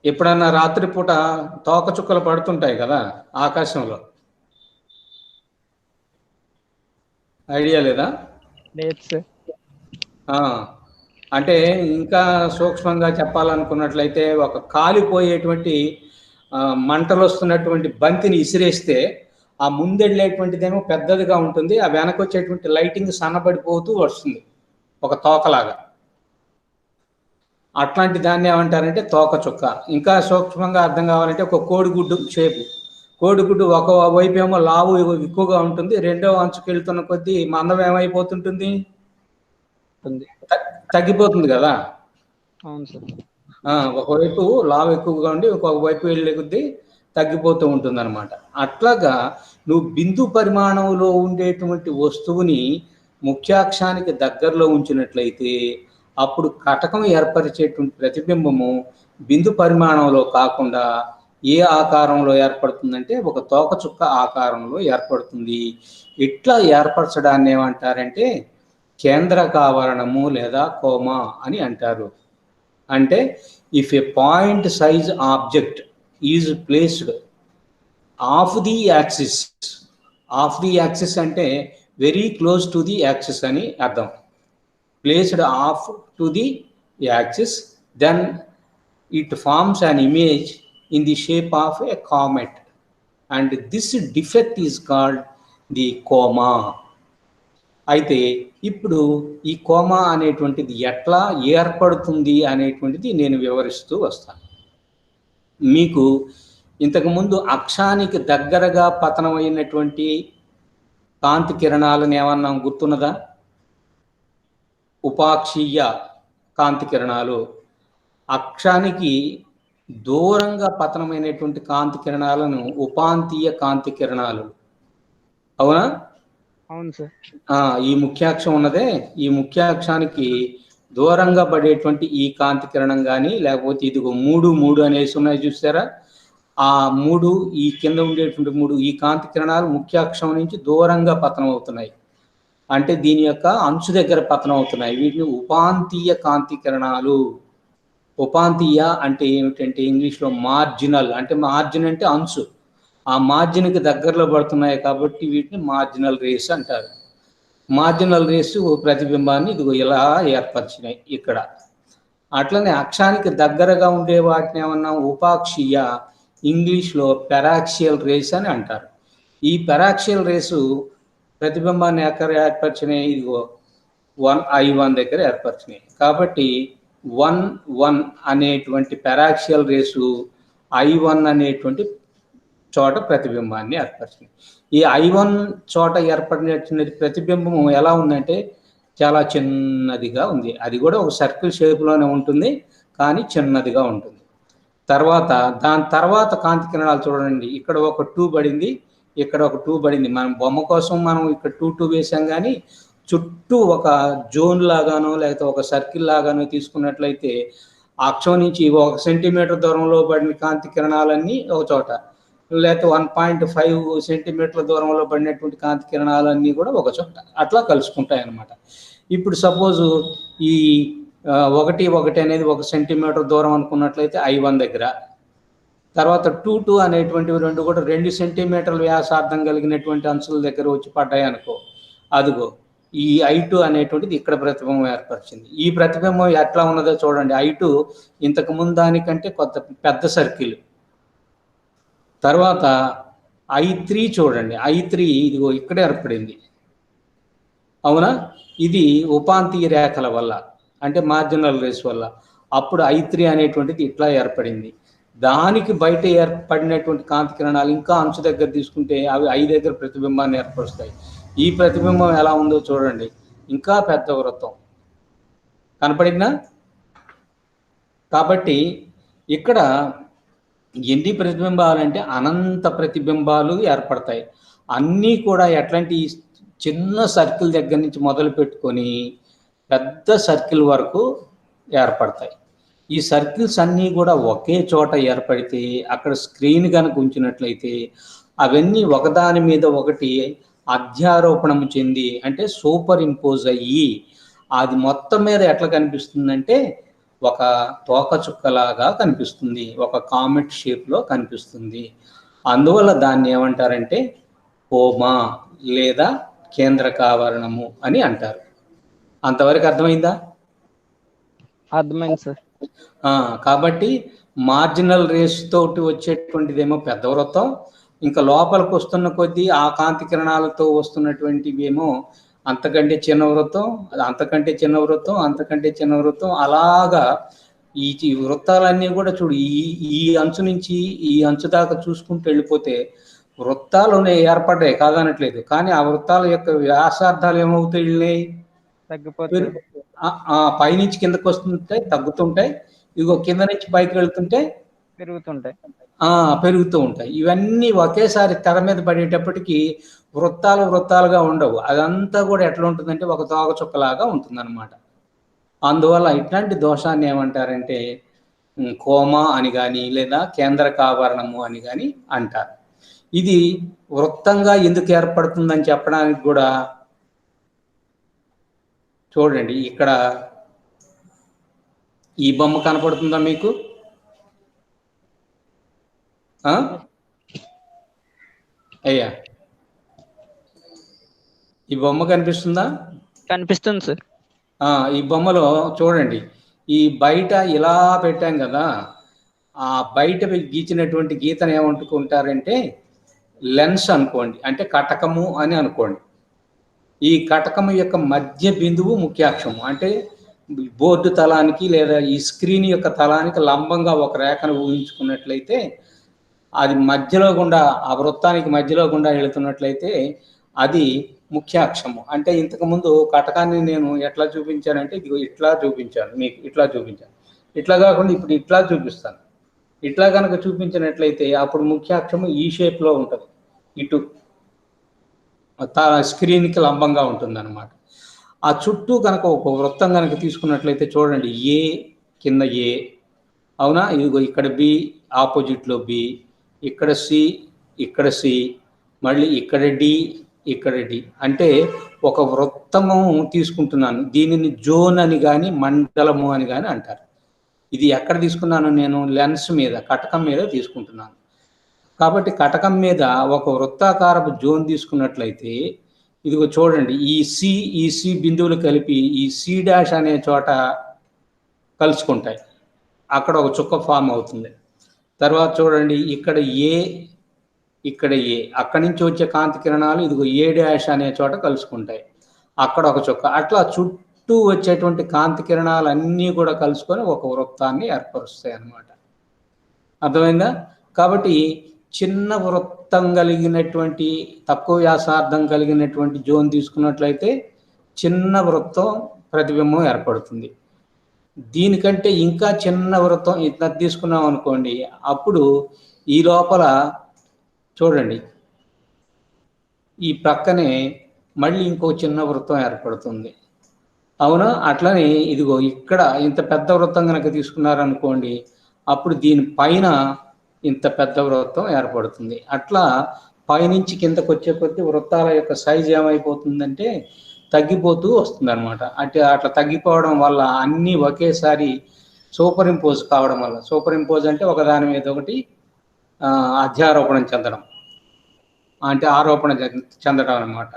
ఎప్పుడన్నా రాత్రిపూట తోకచుక్కలు పడుతుంటాయి కదా ఆకాశంలో, ఐడియా లేదా? లేదు సార్. అంటే ఇంకా సూక్ష్మంగా చెప్పాలనుకున్నట్లయితే ఒక కాలిపోయేటువంటి మంటలు వస్తున్నటువంటి బంతిని ఇసిరేస్తే ఆ ముందెళ్ళేటువంటిదేమో పెద్దదిగా ఉంటుంది, ఆ వెనకొచ్చేటువంటి లైటింగ్ సన్నబడిపోతూ వస్తుంది ఒక తోకలాగా. అట్లాంటి దాన్ని ఏమంటారంటే తోకచుక్క. ఇంకా సూక్ష్మంగా అర్థం కావాలంటే ఒక కోడిగుడ్డు షేపు. కోడిగుడ్డు ఒక వైపు ఏమో లావు ఎక్కువగా ఉంటుంది, రెండో అంచుకు వెళ్తున్న కొద్దీ మందం ఏమైపోతుంటుంది, తగ్గిపోతుంది కదా. అవును సార్. ఒకవైపు లావు ఎక్కువగా ఉండి ఒక్కొక్క వైపు వెళ్ళే కొద్దీ తగ్గిపోతూ ఉంటుంది అనమాట. అట్లాగా నువ్వు బిందు పరిమాణంలో ఉండేటువంటి వస్తువుని ముఖ్యాక్షానికి దగ్గరలో ఉంచినట్లయితే అప్పుడు కటకం ఏర్పరిచేటువంటి ప్రతిబింబము బిందు పరిమాణంలో కాకుండా ఏ ఆకారంలో ఏర్పడుతుందంటే ఒక తోకచుక్క ఆకారంలో ఏర్పడుతుంది. ఇట్లా ఏర్పరచడాన్ని ఏమంటారంటే కేంద్రకావరణము లేదా కోమా అని అంటారు. అంటే if a point size object is placed off the axis, of the axis అంటే very close to the axis అని అర్థం. Placed off to the axis, then it forms an image in the shape of a comet and this defect is called the coma. అయితే ఇప్పుడు ఈ coma అనేటువంటిది ఎట్లా ఏర్పడుతుంది అనేటువంటిది నేను వివరిస్తూ వస్తాను. మీకు ఇంతకుముందు అక్షానికి దగ్గరగా పతనమైనటువంటి కాంతి కిరణాలను ఏమన్నా గుర్తున్నదా? ఉపాక్షీయ కాంతి కిరణాలు. అక్షానికి దూరంగా పతనమైనటువంటి కాంతి కిరణాలను ఉపాంతీయ కాంతి కిరణాలు. అవునా? అవును సార్. ఈ ముఖ్యాక్షం ఉన్నదే, ఈ ముఖ్యాక్షానికి దూరంగా పడేటువంటి ఈ కాంతి కిరణం కానీ లేకపోతే ఇదిగో 3 అనేసి ఉన్నాయి చూసారా, ఆ 3 ఈ కింద ఉండేటువంటి 3 ఈ కాంతి కిరణాలు ముఖ్యాక్షం నుంచి దూరంగా పతనం అవుతున్నాయి. అంటే దీని యొక్క అంచు దగ్గర పతనం అవుతున్నాయి. వీటిని ఉపాంతీయ కాంతి కిరణాలు. ఉపాంతీయ అంటే ఏమిటంటే ఇంగ్లీష్లో మార్జినల్, అంటే మార్జిన్ అంటే అంచు, ఆ మార్జిన్కి దగ్గరలో పడుతున్నాయి కాబట్టి వీటిని మార్జినల్ రేస్ అంటారు. మార్జినల్ రేస్ ప్రతిబింబాన్ని ఇదిగో ఇలా ఏర్పరిచినాయి ఇక్కడ. అట్లనే అక్షానికి దగ్గరగా ఉండే వాటిని ఏమన్నా ఉపాక్షీయ, ఇంగ్లీష్లో పెరాక్సియల్ రేస్ అని అంటారు. ఈ పెరాక్సియల్ రేసు ప్రతిబింబాన్ని ఎక్కడ ఏర్పరిచినాయి, ఇదిగో 1I1 దగ్గర ఏర్పరిచినాయి. కాబట్టి 1 అనేటువంటి పెరాక్సియల్ రేసు I1 అనేటువంటి చోట ప్రతిబింబాన్ని ఏర్పరిచింది. ఈ I1 చోట ఏర్పడిన ప్రతిబింబం ఎలా ఉందంటే చాలా చిన్నదిగా ఉంది. అది కూడా ఒక సర్కిల్ షేప్లోనే ఉంటుంది, కానీ చిన్నదిగా ఉంటుంది. దాని తర్వాత కాంతి కిరణాలు చూడండి, ఇక్కడ ఒక 2 పడింది, ఇక్కడ ఒక 2 పడింది. మనం బొమ్మ కోసం మనం ఇక్కడ 2 వేసాం, కానీ చుట్టూ ఒక జోన్ లాగానో లేకపోతే ఒక సర్కిల్ లాగానో తీసుకున్నట్లయితే అక్షం నుంచి 1 సెంటీమీటర్ దూరంలో పడిన కాంతి కిరణాలన్నీ ఒక చోట, లేకపోతే 1.5 సెంటీమీటర్ల దూరంలో పడినటువంటి కాంతి కిరణాలన్నీ కూడా ఒక చోట అట్లా కలుసుకుంటాయి అన్నమాట. ఇప్పుడు సపోజు ఈ 1 అనేది 1 సెంటీమీటర్ దూరం అనుకున్నట్లయితే I1 దగ్గర, తర్వాత 2 అనేటువంటివి రెండు కూడా 2 సెంటీమీటర్ల వ్యాసార్థం కలిగినటువంటి అంచుల దగ్గర వచ్చి పడ్డాయి అనుకో, అదిగో ఈ I2 అనేటువంటిది ఇక్కడ ప్రతిబింబం ఏర్పరిచింది. ఈ ప్రతిబింబం ఎట్లా ఉన్నదో చూడండి. I2 ఇంతకు ముందు దానికంటే కొంత పెద్ద సర్కిల్, తర్వాత I3 చూడండి, I3 ఇదిగో ఇక్కడ ఏర్పడింది. అవునా, ఇది ఉపాంతీయ రేఖల వల్ల అంటే మార్జినల్ రేస్ వల్ల అప్పుడు I3 అనేటువంటిది ఇట్లా ఏర్పడింది. దానికి బయట ఏర్పడినటువంటి కాంతి కిరణాలు ఇంకా అంచు దగ్గర తీసుకుంటే అవి I దగ్గర ప్రతిబింబాన్ని ఏర్పరుస్తాయి. ఈ ప్రతిబింబం ఎలా ఉందో చూడండి, ఇంకా పెద్ద వృత్తం కనపడిందా? కాబట్టి ఇక్కడ ఎన్ని ప్రతిబింబాలంటే అనంత ప్రతిబింబాలు ఏర్పడతాయి. అన్నీ కూడా ఎట్లాంటి చిన్న సర్కిల్ దగ్గర నుంచి మొదలు పెట్టుకొని పెద్ద సర్కిల్ వరకు ఏర్పడతాయి. ఈ సర్కిల్స్ అన్నీ కూడా ఒకే చోట ఏర్పడితే అక్కడ స్క్రీన్ కనుక ఉంచినట్లయితే అవన్నీ ఒకదాని మీద ఒకటి అధ్యారోపణము చెంది అంటే సూపర్ ఇంపోజ్ అయ్యి అది మొత్తం మీద ఎట్లా కనిపిస్తుందంటే ఒక తోక చుక్కలాగా కనిపిస్తుంది, ఒక కామెట్ షేప్లో కనిపిస్తుంది. అందువల్ల దాన్ని ఏమంటారంటే హోమా లేదా కేంద్రకావరణము అని అంటారు. అంతవరకు అర్థమైందా? అర్థమైంది సార్. కాబట్టి మార్జినల్ రేస్ తోటి వచ్చేటువంటిదేమో పెద్ద వృత్తం, ఇంకా లోపలికి వస్తున్న కొద్దీ ఆ కాంతి కిరణాలతో వస్తున్నటువంటివి ఏమో అంతకంటే చిన్న వృత్తం, అంతకంటే చిన్న వృత్తం, అంతకంటే చిన్న వృత్తం, అలాగా ఈ వృత్తాలన్నీ కూడా చూడు ఈ అంచు నుంచి ఈ అంచు దాకా చూసుకుంటూ వెళ్ళిపోతే వృత్తాలు ఏర్పడ్డాయి కాదనట్లేదు, కానీ ఆ వృత్తాల యొక్క వ్యాసార్థాలు ఏమవుతాయి, వెళ్ళినాయి, తగ్గిపోతుంది. పైనుంచి కిందకు వస్తుంటాయి, తగ్గుతుంటాయి, ఇదిగో కింద నుంచి పైకి వెళ్తుంటే పెరుగుతుంటాయి, పెరుగుతూ ఉంటాయి. ఇవన్నీ ఒకేసారి తెర మీద పడేటప్పటికి వృత్తాలుగా ఉండవు. అదంతా కూడా ఎట్లా ఉంటుందంటే ఒక తోక చుక్కలాగా ఉంటుందన్నమాట. అందువల్ల ఇట్లాంటి దోషాన్ని ఏమంటారంటే కోమా అని కానీ లేదా కేంద్రకావరణము అని కానీ అంటారు. ఇది వృత్తంగా ఎందుకు ఏర్పడుతుందని చెప్పడానికి కూడా చూడండి, ఇక్కడ ఈ బొమ్మ కనపడుతుందా మీకు? అయ్యా, ఈ బొమ్మ కనిపిస్తుందా? కనిపిస్తుంది సార్. ఈ బొమ్మలో చూడండి, ఈ బయట ఇలా పెట్టాం కదా, ఆ బయట గీచినటువంటి గీతను ఏమంటుకుంటారంటే లెన్స్ అనుకోండి, అంటే కటకము అని అనుకోండి. ఈ కటకము యొక్క మధ్య బిందువు ముఖ్యాక్షము, అంటే బోర్డు తలానికి లేదా ఈ స్క్రీన్ యొక్క తలానికి లంబంగా ఒక రేఖను ఊహించుకున్నట్లయితే అది మధ్యలో గుండా ఆ వృత్తానికి మధ్యలో గుండా వెళుతున్నట్లయితే అది ముఖ్యాక్షము. అంటే ఇంతకుముందు కటకాన్ని నేను ఎట్లా చూపించానంటే ఇట్లా చూపించాను, మీకు ఇట్లా చూపించాను. ఇట్లా కాకుండా ఇప్పుడు ఇట్లా చూపిస్తాను. ఇట్లా కనుక చూపించినట్లయితే అప్పుడు ముఖ్యాక్షము ఈ షేప్లో ఉంటుంది, ఇటు స్క్రీన్కి లంబంగా ఉంటుందన్నమాట. ఆ చుట్టూ కనుక ఒక వృత్తం కనుక తీసుకున్నట్లయితే చూడండి, ఏ కింద ఏ, అవునా, ఇదిగో ఇక్కడ బి, ఆపోజిట్లో బి, ఇక్కడ సి, ఇక్కడ సి, మళ్ళీ ఇక్కడ డి, ఇక్కడ డి, అంటే ఒక వృత్తము తీసుకుంటున్నాను. దీనిని జోన్ అని కానీ మండలము అని కానీ అంటారు. ఇది ఎక్కడ తీసుకున్నాను నేను? లెన్స్ మీద, కటకం మీద తీసుకుంటున్నాను. కాబట్టి కటకం మీద ఒక వృత్తాకారపు జోన్ తీసుకున్నట్లయితే ఇదిగో చూడండి, ఈ సి బిందువులు కలిపి ఈ సి డాష్ అనే చోట కలుసుకుంటాయి, అక్కడ ఒక చుక్క ఫామ్ అవుతుంది. తర్వాత చూడండి, ఇక్కడ ఏ, ఇక్కడ ఏ, అక్కడి నుంచి వచ్చే కాంతి కిరణాలు ఇదిగో ఏ డాష్ అనే చోట కలుసుకుంటాయి, అక్కడ ఒక చుక్క. అట్లా చుట్టూ వచ్చేటువంటి కాంతి కిరణాలు అన్నీ కూడా కలుసుకొని ఒక వృత్తాన్ని ఏర్పరుస్తాయి అన్నమాట. అర్థమైందా? కాబట్టి చిన్న వృత్తం కలిగినటువంటి తక్కువ వ్యాసార్థం కలిగినటువంటి జోన్ తీసుకున్నట్లయితే చిన్న వృత్తం ప్రతిబింబం ఏర్పడుతుంది. దీనికంటే ఇంకా చిన్న వృత్తం ఇట్లా తీసుకున్నాం అనుకోండి, అప్పుడు ఈ లోపల చూడండి ఈ ప్రక్కనే మళ్ళీ ఇంకో చిన్న వృత్తం ఏర్పడుతుంది, అవునా? అట్లనే ఇదిగో ఇక్కడ ఇంత పెద్ద వృత్తం కనుక తీసుకున్నారనుకోండి, అప్పుడు దీనిపైన ఇంత పెద్ద వృత్తం ఏర్పడుతుంది. అట్లా పైనుంచి కిందకు వచ్చే కొద్దీ వృత్తాల యొక్క సైజ్ ఏమైపోతుందంటే తగ్గిపోతూ వస్తుంది అనమాట. అంటే అట్లా తగ్గిపోవడం వల్ల అన్నీ ఒకేసారి సూపర్ ఇంపోజ్ కావడం వల్ల, సూపర్ ఇంపోజ్ అంటే ఒకదాని మీద ఒకటి అధ్యారోపణం చెందడం, అంటే ఆరోపణ చెందడం అనమాట.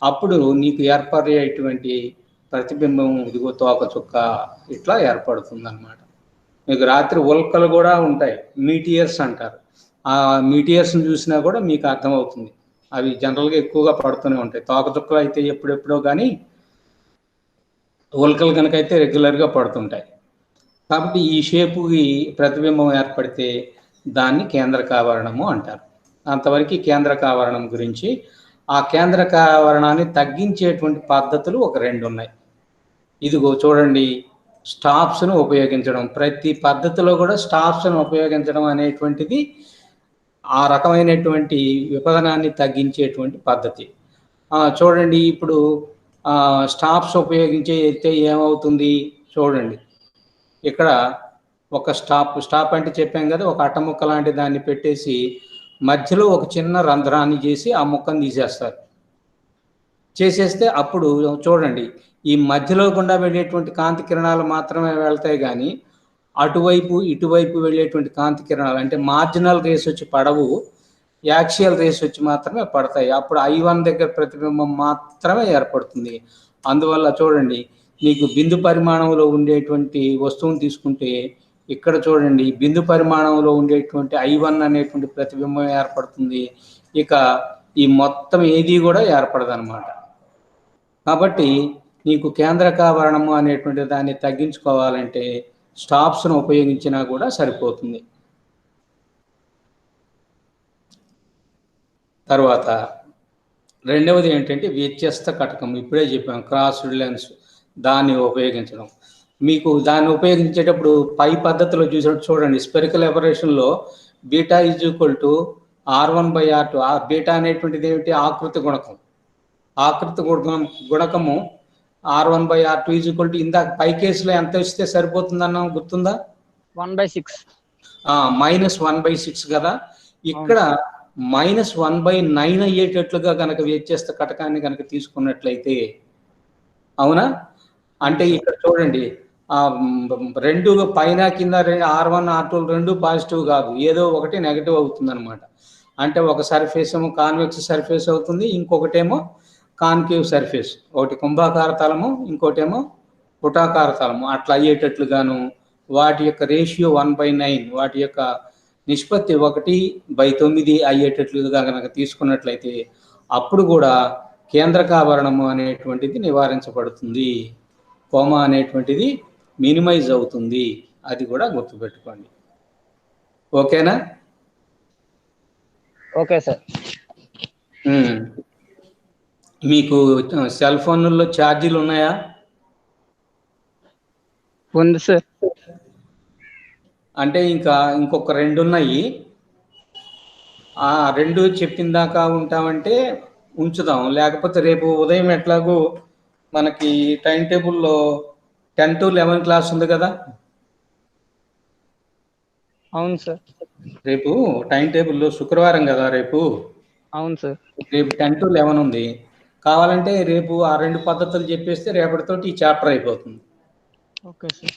అప్పుడు నీకు ఏర్పడేటువంటి ప్రతిబింబం ఇదిగో తోక చుక్క ఇట్లా ఏర్పడుతుంది అనమాట. మీకు రాత్రి ఉల్కలు కూడా ఉంటాయి, మీటియర్స్ అంటారు. ఆ ఆ మీటియర్స్ని చూసినా కూడా మీకు అర్థమవుతుంది. అవి జనరల్గా ఎక్కువగా పడుతూనే ఉంటాయి. తోకచుక్కలు అయితే ఎప్పుడెప్పుడో కానీ ఉల్కలు కనుకైతే రెగ్యులర్గా పడుతుంటాయి. కాబట్టి ఈ షేపుకి ప్రతిబింబం ఏర్పడితే దాన్ని కేంద్రకావరణము అంటారు. అంతవరకు కేంద్రకావరణం గురించి. ఆ కేంద్రకావరణాన్ని తగ్గించేటువంటి పద్ధతులు ఒక 2 ఉన్నాయి. ఇదిగో చూడండి, స్టాప్స్ను ఉపయోగించడం. ప్రతి పద్ధతిలో కూడా స్టాప్స్ను ఉపయోగించడం అనేటువంటిది ఆ రకమైనటువంటి విపదనాన్ని తగ్గించేటువంటి పద్ధతి. చూడండి, ఇప్పుడు స్టాప్స్ ఉపయోగించే ఏమవుతుంది చూడండి. ఇక్కడ ఒక స్టాప్ అంటే చెప్పాం కదా, ఒక అట్టముక్క లాంటి దాన్ని పెట్టేసి మధ్యలో ఒక చిన్న రంధ్రాన్ని చేసి ఆ ముక్కను తీసేస్తారు. చేసేస్తే అప్పుడు చూడండి, ఈ మధ్యలో గుండా వెళ్ళేటువంటి కాంతి కిరణాలు మాత్రమే వెళ్తాయి, కానీ అటువైపు ఇటువైపు వెళ్ళేటువంటి కాంతి కిరణాలు అంటే మార్జినల్ రేస్ వచ్చి పడవు, యాక్సియల్ రేస్ వచ్చి మాత్రమే పడతాయి. అప్పుడు I1 దగ్గర ప్రతిబింబం మాత్రమే ఏర్పడుతుంది. అందువల్ల చూడండి, మీకు బిందు పరిమాణంలో ఉండేటువంటి వస్తువుని తీసుకుంటే ఇక్కడ చూడండి, బిందు పరిమాణంలో ఉండేటువంటి I1 అనేటువంటి ప్రతిబింబం ఏర్పడుతుంది. ఇక ఈ మొత్తం ఏది కూడా ఏర్పడదన్నమాట. కాబట్టి నీకు కేంద్రకావరణము అనేటువంటి దాన్ని తగ్గించుకోవాలంటే స్టాప్స్ను ఉపయోగించినా కూడా సరిపోతుంది. తర్వాత రెండవది ఏంటంటే వ్యత్యస్త కటకం. ఇప్పుడే చెప్పాం, క్రాస్డ్ లెన్స్, దాన్ని ఉపయోగించడం. మీకు దాన్ని ఉపయోగించేటప్పుడు పై పద్ధతిలో చూడండి, స్పెరికల్ ఎబరేషన్లో beta is equal to R1/R2. Beta అనేటువంటిది ఏమిటి? ఆకృతి గుణకం. ఆకృతి గుణకము R1/R2 ఈజ్ ఈక్వల్ టు, ఇందాక పై కేసులో ఎంత ఇస్తే సరిపోతుందన్నా గుర్తుందా? 1/6. -1/6 కదా. ఇక్కడ -1/9 అయ్యేటట్లుగా కనుక వ్యత్యస్త కటకాన్ని కనుక తీసుకున్నట్లయితే, అవునా? అంటే ఇక్కడ చూడండి, రెండు పైన కింద R1 R2 రెండు పాజిటివ్ కాదు, ఏదో ఒకటి నెగటివ్ అవుతుంది అనమాట. అంటే ఒక సర్ఫేస్ ఏమో కాన్వెక్స్ సర్ఫేస్ అవుతుంది, ఇంకొకటేమో కాన్కేవ్ సర్ఫేస్. ఒకటి కుంభాకార తలము, ఇంకోటేమో పుటాకార తలము. అట్లా అయ్యేటట్లుగాను వాటి యొక్క రేషియో 1/9, వాటి యొక్క నిష్పత్తి 1/9 అయ్యేటట్లుగా కనుక తీసుకున్నట్లయితే అప్పుడు కూడా కేంద్రకావరణము అనేటువంటిది నివారించబడుతుంది. కోమా అనేటువంటిది మినిమైజ్ అవుతుంది. అది కూడా గుర్తుపెట్టుకోండి. ఓకేనా? Okay sir. మీకు సెల్ ఫోన్లలో ఛార్జీలు ఉన్నాయా? ఉంది సార్. అంటే ఇంకొక 2 ఉన్నాయి. ఆ 2 చెప్పిన దాకా ఉంటామంటే ఉంచుదాం, లేకపోతే రేపు ఉదయం ఎట్లాగూ మనకి టైం టేబుల్లో 10 to 11 క్లాస్ ఉంది కదా. అవును సార్. రేపు టైం టేబుల్లో శుక్రవారం కదా రేపు. అవును సార్. రేపు 10 to 11 ఉంది. కావాలంటే రేపు ఆ 2 పద్ధతులు చెప్పేస్తే రేపటితోటి ఈ చాప్టర్ అయిపోతుంది. Okay sir.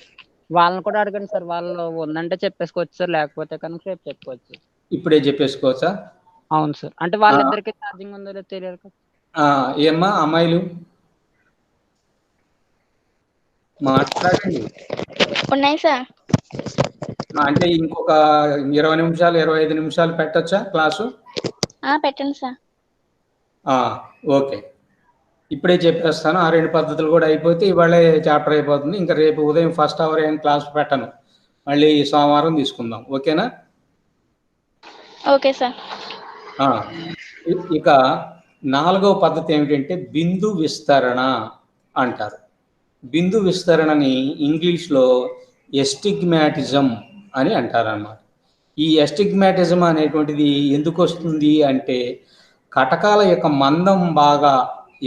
వాళ్ళని కూడా అడగండి సార్, వాళ్ళు ఉందంటే చెప్పేసుకోవచ్చు సార్, లేకపోతే కనుక రేపు చెప్పుకోవచ్చు. ఇప్పుడే చెప్పేసుకోవచ్చా? అవును సార్. అంటే వాళ్ళిద్దరికి ఛార్జింగ్ ఉందో లేదో తెలియదు కదా. ఏమ్మా అమ్మాయిలు మాట్లాడండి. ఉన్నాయి సార్. అంటే ఇంకొక 20 నిమిషాలు 25 నిమిషాలు పెట్టొచ్చా క్లాసు? పెట్టండి సార్. ఓకే, ఇప్పుడే చెప్పేస్తాను. ఆ 2 పద్ధతులు కూడా అయిపోతే ఇవాళే చాప్టర్ అయిపోతుంది. ఇంకా రేపు ఉదయం ఫస్ట్ అవర్ ఏం క్లాస్ పెట్టను, మళ్ళీ సోమవారం తీసుకుందాం. ఓకేనా? Okay sir. ఇక 4వ పద్ధతి ఏమిటంటే బిందు విస్తరణ అంటారు. బిందు విస్తరణని ఇంగ్లీష్లో ఎస్టిగ్మాటిజం అని అంటారన్నమాట. ఈ ఎస్టిగ్మాటిజం అనేటువంటిది ఎందుకు వస్తుంది అంటే, కటకాల యొక్క మందం బాగా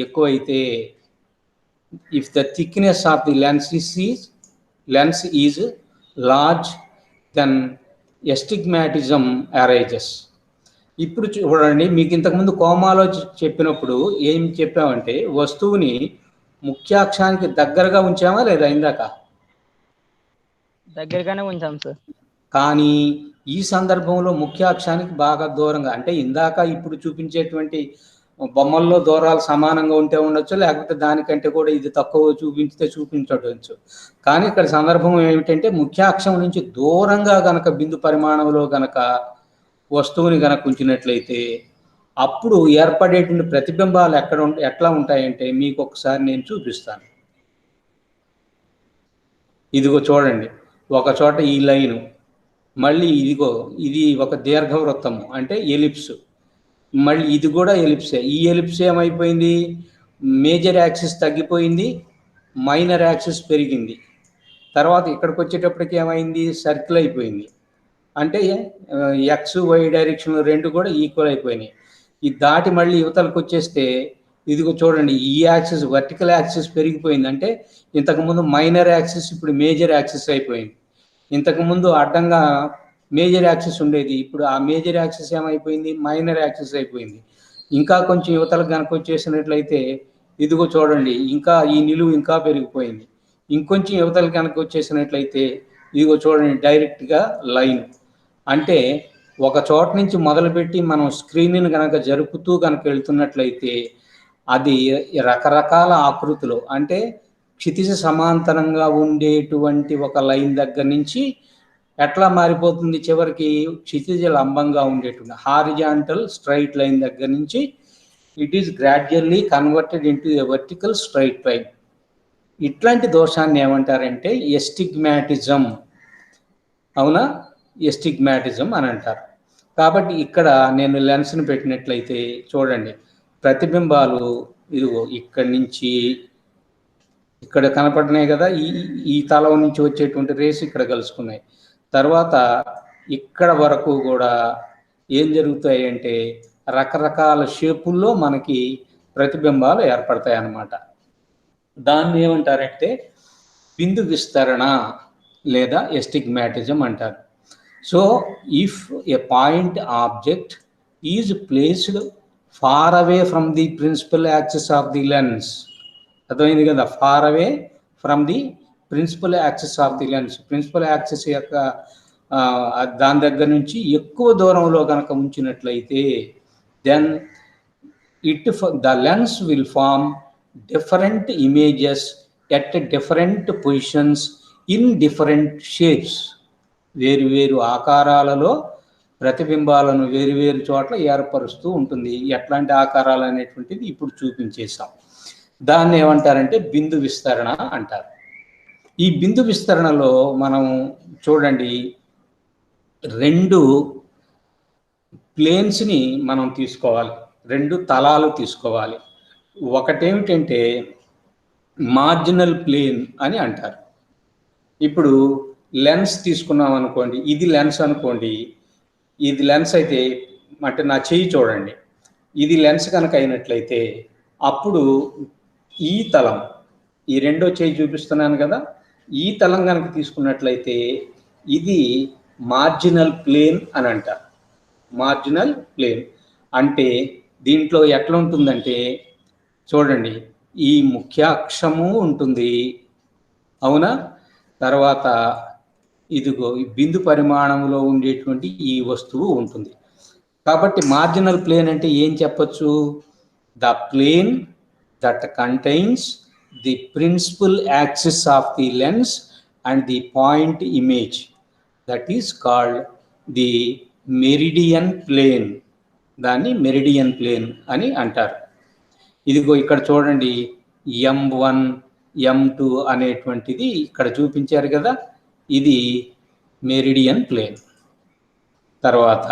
ఎక్కువైతే, if the thickness of the lens is large then astigmatism arises. ఇప్పుడు చూడండి, మీకు ఇంతకుముందు కోమాలో చెప్పినప్పుడు ఏం చెప్పామంటే, వస్తువుని ముఖ్యాక్షానికి దగ్గరగా ఉంచామా లేదా? ఇందాక దగ్గరగానే ఉంచాం సార్. కానీ ఈ సందర్భంలో ముఖ్యాక్షానికి బాగా దూరంగా, అంటే ఇందాక ఇప్పుడు చూపించేటువంటి బొమ్మల్లో దూరాలు సమానంగా ఉంటే ఉండొచ్చు, లేకపోతే దానికంటే కూడా ఇది తక్కువ చూపించవచ్చు. కానీ ఇక్కడ సందర్భం ఏమిటంటే, ముఖ్యాక్షం నుంచి దూరంగా గనక బిందు పరిమాణంలో గనక వస్తువుని కనుక ఉంచినట్లయితే అప్పుడు ఏర్పడేటువంటి ప్రతిబింబాలు ఎట్లా ఉంటాయంటే మీకు ఒకసారి నేను చూపిస్తాను. ఇదిగో చూడండి, ఒక చోట ఈ లైను, మళ్ళీ ఇదిగో ఇది ఒక దీర్ఘవృత్తము అంటే ఎలిప్స్, మళ్ళీ ఇది కూడా ఎలిప్సే. ఈ ఎలిప్స్ ఏమైపోయింది, మేజర్ యాక్సిస్ తగ్గిపోయింది, మైనర్ యాక్సిస్ పెరిగింది. తర్వాత ఇక్కడికి వచ్చేటప్పటికి ఏమైంది, సర్కిల్ అయిపోయింది. అంటే ఎక్స్ వై డైరెక్షన్ రెండు కూడా ఈక్వల్ అయిపోయినాయి. ఇది దాటి మళ్ళీ యువతలకు వచ్చేస్తే ఇదిగో చూడండి, ఈ యాక్సిస్ వర్టికల్ యాక్సిస్ పెరిగిపోయింది. అంటే ఇంతకుముందు మైనర్ యాక్సిస్ ఇప్పుడు మేజర్ యాక్సిస్ అయిపోయింది. ఇంతకుముందు అడ్డంగా మేజర్ యాక్సిస్ ఉండేది, ఇప్పుడు ఆ మేజర్ యాక్సిస్ ఏమైపోయింది, మైనర్ యాక్సిస్ అయిపోయింది. ఇంకా కొంచెం యువతలకు కనుక వచ్చేసినట్లయితే ఇదిగో చూడండి, ఇంకా ఈ నిలువు ఇంకా పెరిగిపోయింది. ఇంకొంచెం యువతలు కనుక వచ్చేసినట్లయితే ఇదిగో చూడండి, డైరెక్ట్గా లైన్. అంటే ఒక చోట నుంచి మొదలుపెట్టి మనం స్క్రీన్ని కనుక జరుపుతూ కనుక వెళ్తున్నట్లయితే అది రకరకాల ఆకృతులు, అంటే క్షితిజ సమాంతరంగా ఉండేటువంటి ఒక లైన్ దగ్గర నుంచి ఎట్లా మారిపోతుంది, చివరికి క్షితిజ లంబంగా ఉండేటువంటి హారిజాంటల్ స్ట్రైట్ లైన్ దగ్గర నుంచి it is gradually converted into a vertical straight line. ఇట్లాంటి దోషాన్ని ఏమంటారంటే ఎస్టిగ్మాటిజం. అవునా, ఎస్టిగ్మాటిజం అని అంటారు. కాబట్టి ఇక్కడ నేను లెన్స్ని పెట్టినట్లయితే చూడండి, ప్రతిబింబాలు ఇదిగో ఇక్కడి నుంచి ఇక్కడ కనపడినాయి కదా, ఈ తలం నుంచి వచ్చేటువంటి రేస్ ఇక్కడ కలుసుకున్నాయి. తర్వాత ఇక్కడ వరకు కూడా ఏం జరుగుతాయి అంటే రకరకాల షేపుల్లో మనకి ప్రతిబింబాలు ఏర్పడతాయి అన్నమాట. దాన్ని ఏమంటారంటే బిందు విస్తరణ లేదా ఎస్టిగ్మాటిజం అంటారు. So if a point object is placed far away from the principal axis of the lens, అర్థమైంది కదా, far away from the principal axis of the lens, principal axis యొక్క దాని దగ్గర నుంచి ఎక్కువ దూరంలో కనుక ఉంచినట్లయితే then the lens will form different images at different positions in different shapes. వేరు వేరు ఆకారాలలో ప్రతిబింబాలను వేరు వేరు చోట్ల ఏర్పరుస్తూ ఉంటుంది. ఎట్లాంటి ఆకారాలు అనేటువంటిది ఇప్పుడు చూపించేసాం. దాన్ని ఏమంటారంటే బిందు విస్తరణ అంటారు. ఈ బిందు విస్తరణలో మనం చూడండి, రెండు ప్లేన్స్ని మనం తీసుకోవాలి, రెండు తలాలు తీసుకోవాలి. ఒకటేమిటంటే మార్జినల్ ప్లేన్ అని అంటారు. ఇప్పుడు లెన్స్ తీసుకున్నాం అనుకోండి, ఇది లెన్స్ అనుకోండి, ఇది లెన్స్ అయితే అంటే నా చెయ్యి చూడండి, ఇది లెన్స్ కనుక అయినట్లయితే అప్పుడు ఈ తలం, ఈ రెండో చెయ్యి చూపిస్తున్నాను కదా, ఈ తలం కనుక తీసుకున్నట్లయితే ఇది మార్జినల్ ప్లేన్ అని అంటారు. మార్జినల్ ప్లేన్ అంటే దీంట్లో ఎట్లా ఉంటుందంటే చూడండి, ఈ ముఖ్య అక్షము ఉంటుంది, అవునా, తర్వాత ఇదిగో బిందు పరిమాణంలో ఉండేటువంటి ఈ వస్తువు ఉంటుంది. కాబట్టి మార్జినల్ ప్లేన్ అంటే ఏం చెప్పచ్చు, the plane that contains the principal axis of the lens and the point image, that is called the meridian plane. దాన్ని మెరిడియన్ ప్లేన్ అని అంటారు. ఇదిగో ఇక్కడ చూడండి, M1 M2 అనేటువంటిది ఇక్కడ చూపించారు కదా, ఇది మెరిడియన్ ప్లేన్. తర్వాత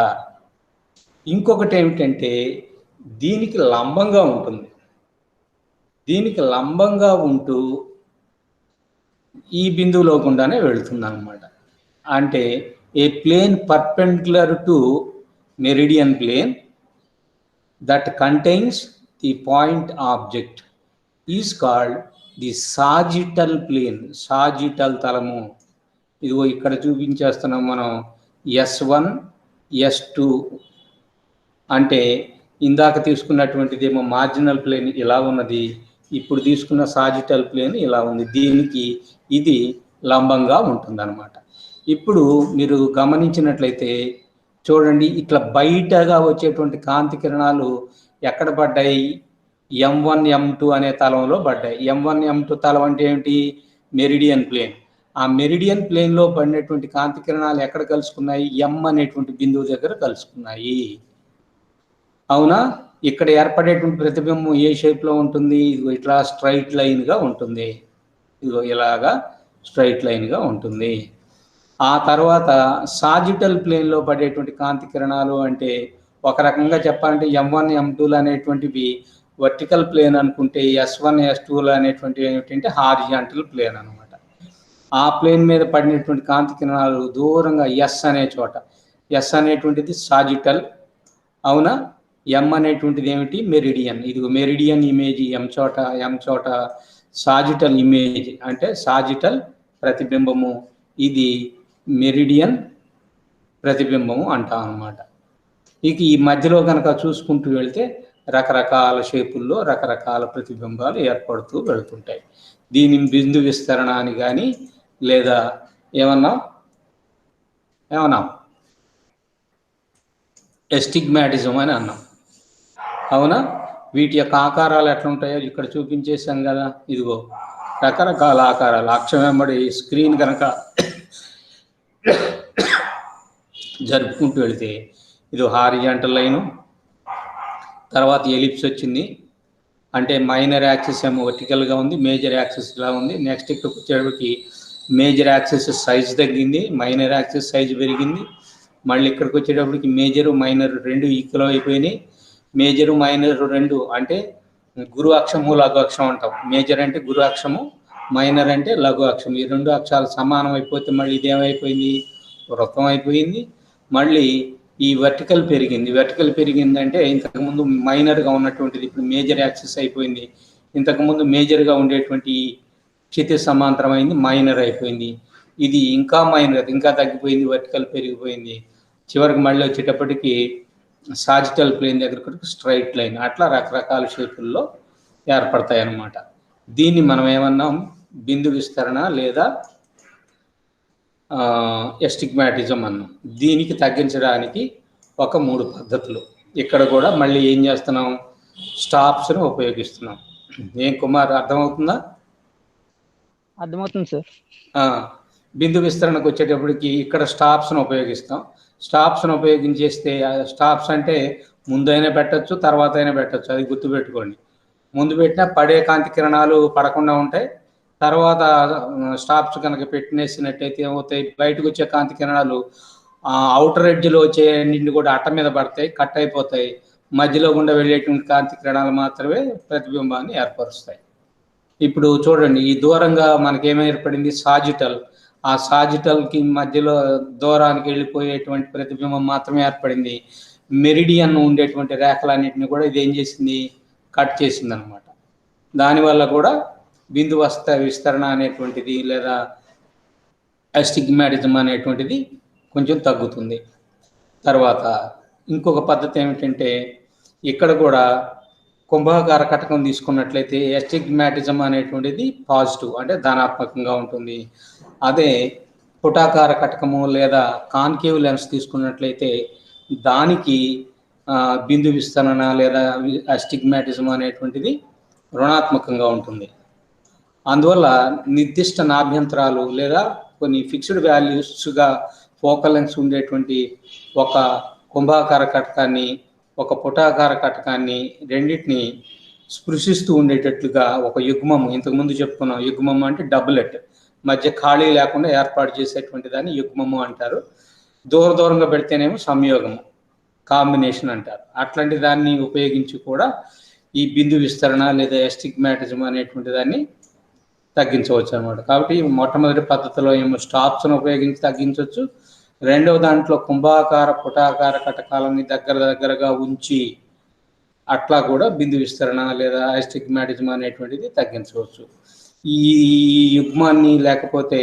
ఇంకొకటి ఏమిటంటే దీనికి లంబంగా ఉంటుంది, దీనికి లంబంగా ఉంటూ ఈ బిందువులో గుండానే వెళుతుంది అన్నమాట. అంటే a plane perpendicular to meridian plane that contains the point object is called the sagittal plane. Sagittal తలము ఇదిగో ఇక్కడ చూపించేస్తున్నాం మనం, S1 S2 అంటే ఇందాక తీసుకున్నటువంటిది ఏమో మార్జినల్ ప్లేన్ ఇలా ఉన్నది, ఇప్పుడు తీసుకున్న సాజిటల్ ప్లేన్ ఇలా ఉంది. దీనికి ఇది లంబంగా ఉంటుందన్నమాట. ఇప్పుడు మీరు గమనించినట్లయితే చూడండి, ఇట్లా బయటగా వచ్చేటువంటి కాంతి కిరణాలు ఎక్కడ పడ్డాయి, M1 M2 అనే తలంలో పడ్డాయి. M1 M2 తలం అంటే ఏమిటి, మెరిడియన్ ప్లేన్. ఆ మెరిడియన్ ప్లేన్లో పడినటువంటి కాంతి కిరణాలు ఎక్కడ కలుసుకున్నాయి? ఎం అనేటువంటి బిందువు దగ్గర కలుసుకున్నాయి. అవునా? ఇక్కడ ఏర్పడేటువంటి ప్రతిబింబం ఏ షేప్లో ఉంటుంది? ఇదిగో ఇట్లా స్ట్రైట్ లైన్గా ఉంటుంది. ఇదిగో ఇలాగా స్ట్రైట్ లైన్గా ఉంటుంది. ఆ తర్వాత సాజిటల్ ప్లేన్లో పడేటువంటి కాంతి కిరణాలు అంటే ఒక రకంగా చెప్పాలంటే M1 M2లు అనేటువంటివి వర్టికల్ ప్లేన్ అనుకుంటే, S1 S2లు అనేటువంటివి ఏమిటంటే హారిజాంటల్ ప్లేన్ అనమాట. ఆ ప్లేన్ మీద పడినటువంటి కాంతి కిరణాలు దూరంగా ఎస్ అనే చోట, ఎస్ అనేటువంటిది సాజిటల్. అవునా? ఎం అనేటువంటిది ఏమిటి? మెరిడియన్. ఇదిగో మెరిడియన్ ఇమేజ్ ఎం చోట సాజిటల్ ఇమేజ్ అంటే సాజిటల్ ప్రతిబింబము, ఇది మెరిడియన్ ప్రతిబింబము అంటాం అన్నమాట. ఇక ఈ మధ్యలో కనుక చూసుకుంటూ వెళ్తే రకరకాల షేపుల్లో రకరకాల ప్రతిబింబాలు ఏర్పడుతూ వెళుతుంటాయి. దీని బిందు విస్తరణ అని కానీ లేదా ఏమన్నా ఎస్టిగ్మాటిజం అని అన్నాం. అవునా? వీటి యొక్క ఆకారాలు ఎట్లా ఉంటాయో ఇక్కడ చూపించేసాం కదా. ఇదిగో రకరకాల ఆకారాలు. అక్షం వెంబడి స్క్రీన్ కనుక జరుపుకుంటూ వెళితే ఇది హారిజాంటల్ లైను, తర్వాత ఎలిప్స్ వచ్చింది. అంటే మైనర్ యాక్సిస్ ఏమో వర్టికల్గా ఉంది, మేజర్ యాక్సిస్ ఇలా ఉంది. నెక్స్ట్ ఇక్కడికి వచ్చేటప్పటికి మేజర్ యాక్సిస్ సైజ్ తగ్గింది, మైనర్ యాక్సిస్ సైజ్ పెరిగింది. మళ్ళీ ఇక్కడికి వచ్చేటప్పటికి మేజరు మైనర్ రెండు ఈక్వల్ అయిపోయినాయి. మేజరు మైనర్ రెండు అంటే గురు అక్షము లఘు అక్షం అంటాం. మేజర్ అంటే గురు అక్షము, మైనర్ అంటే లఘు అక్షం. ఈ రెండు అక్షాలు సమానం అయిపోతే మళ్ళీ ఇదేమైపోయింది? వృత్తం అయిపోయింది. మళ్ళీ ఈ వర్టికల్ పెరిగింది. వర్టికల్ పెరిగిందంటే ఇంతకుముందు మైనర్గా ఉన్నటువంటిది ఇప్పుడు మేజర్ యాక్సిస్ అయిపోయింది. ఇంతకుముందు మేజర్గా ఉండేటువంటి క్షితిజ సమాంతరమైంది, మైనర్ అయిపోయింది. ఇది ఇంకా మైనర్, ఇంకా తగ్గిపోయింది, వర్టికల్ పెరిగిపోయింది. చివరికి మళ్ళీ వచ్చేటప్పటికి సాజిటల్ ప్లేన్ దగ్గరకు స్ట్రైట్ లైన్, అట్లా రకరకాల షేపుల్లో ఏర్పడతాయి అన్నమాట. దీన్ని మనం ఏమన్నాం? బిందు విస్తరణ లేదా ఎస్టిగ్మాటిజం అన్నాం. దీనికి తగ్గించడానికి ఒక 3 పద్ధతులు. ఇక్కడ కూడా మళ్ళీ ఏం చేస్తున్నాం? స్టాప్స్ను ఉపయోగిస్తున్నాం. ఏం కుమార్, అర్థమవుతుందా? అర్థమవుతుంది సార్. బిందు విస్తరణకు వచ్చేటప్పటికి ఇక్కడ స్టాప్స్ను ఉపయోగిస్తాం. స్టాప్స్ను ఉపయోగించేస్తే, స్టాప్స్ అంటే ముందైనా పెట్టచ్చు, తర్వాత అయినా పెట్టచ్చు, అది గుర్తుపెట్టుకోండి. ముందు పెట్టినా పడే కాంతి కిరణాలు పడకుండా ఉంటాయి. తర్వాత స్టాప్స్ కనుక పెట్టినేసినట్టయితే ఏమవుతాయి? బయటకు వచ్చే కాంతి కిరణాలు అవుటర్ ఎడ్జ్లో వచ్చే నిండి కూడా అట్ట మీద పడతాయి, కట్ అయిపోతాయి. మధ్యలో గుండా వెళ్ళేటువంటి కాంతి కిరణాలు మాత్రమే ప్రతిబింబాన్ని ఏర్పరుస్తాయి. ఇప్పుడు చూడండి, ఈ దూరంగా మనకేమో ఏర్పడింది? సాజిటల్. ఆ సాజిటల్కి మధ్యలో దూరానికి వెళ్ళిపోయేటువంటి ప్రతిబింబం మాత్రమే ఏర్పడింది. మెరిడియన్ ఉండేటువంటి రేఖలన్నింటినీ కూడా ఇది ఏం చేసింది? కట్ చేసింది అనమాట. దానివల్ల కూడా బిందు విస్తరణ అనేటువంటిది లేదా ఎస్టిగ్మాటిజం అనేటువంటిది కొంచెం తగ్గుతుంది. తర్వాత ఇంకొక పద్ధతి ఏమిటంటే, ఇక్కడ కూడా కుంభాకార కటకం తీసుకున్నట్లయితే ఎస్టిగ్మాటిజం అనేటువంటిది పాజిటివ్ అంటే ధనాత్మకంగా ఉంటుంది. అదే పుటాకార కటకము లేదా కాన్కేవ్ లెన్స్ తీసుకున్నట్లయితే దానికి బిందు విస్తరణ లేదా ఎస్టిగ్మాటిజం అనేటువంటిది రుణాత్మకంగా ఉంటుంది. అందువల్ల నిర్దిష్ట నాభ్యంతరాలు లేదా కొన్ని ఫిక్స్డ్ వాల్యూస్గా ఫోకల్ లెన్స్ ఉండేటువంటి ఒక కుంభాకార కటకాన్ని, ఒక పుటాకార కటకాన్ని రెండింటిని స్పృశిస్తూ ఉండేటట్లుగా ఒక యుగ్మము, ఇంతకుముందు చెప్పుకున్నాం, యుగ్మము అంటే డబులెట్, మధ్య ఖాళీ లేకుండా ఏర్పాటు చేసేటువంటి దాన్ని యుగ్మము అంటారు. దూరంగా పెడితేనేమో సంయోగము, కాంబినేషన్ అంటారు. అట్లాంటి దాన్ని ఉపయోగించి కూడా ఈ బిందు విస్తరణ లేదా ఎస్టిగ్మాటిజం అనేటువంటి దాన్ని తగ్గించవచ్చు అనమాట. కాబట్టి మొట్టమొదటి పద్ధతిలో ఏమో స్టాప్స్ను ఉపయోగించి తగ్గించవచ్చు. రెండవ దాంట్లో కుంభాకార పుటాకార కటకాలని దగ్గరగా ఉంచి అట్లా కూడా బిందు విస్తరణ లేదా ఎస్టిగ్మాటిజం అనేటువంటిది తగ్గించవచ్చు. ఈ యుగ్మాన్ని లేకపోతే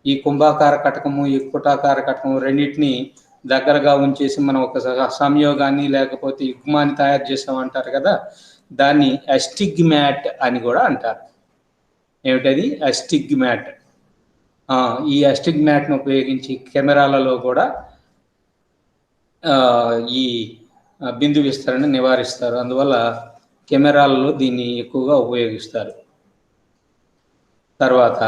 ఈ కుంభాకార కటకము, ఈ పుటాకార కటకము రెండింటినీ దగ్గరగా ఉంచేసి మనం ఒక సంయోగాన్ని లేకపోతే యుగ్మాన్ని తయారు చేసామంటారు కదా, దాన్ని ఎస్టిగ్మాట్ అని కూడా అంటారు. ఏమిటది? ఎస్టిగ్మాట్. ఈ ఎస్టిగ్మాట్ను ఉపయోగించి కెమెరాలలో కూడా ఈ బిందు విస్తరణ నివారిస్తారు. అందువల్ల కెమెరాలలో దీన్ని ఎక్కువగా ఉపయోగిస్తారు. తర్వాత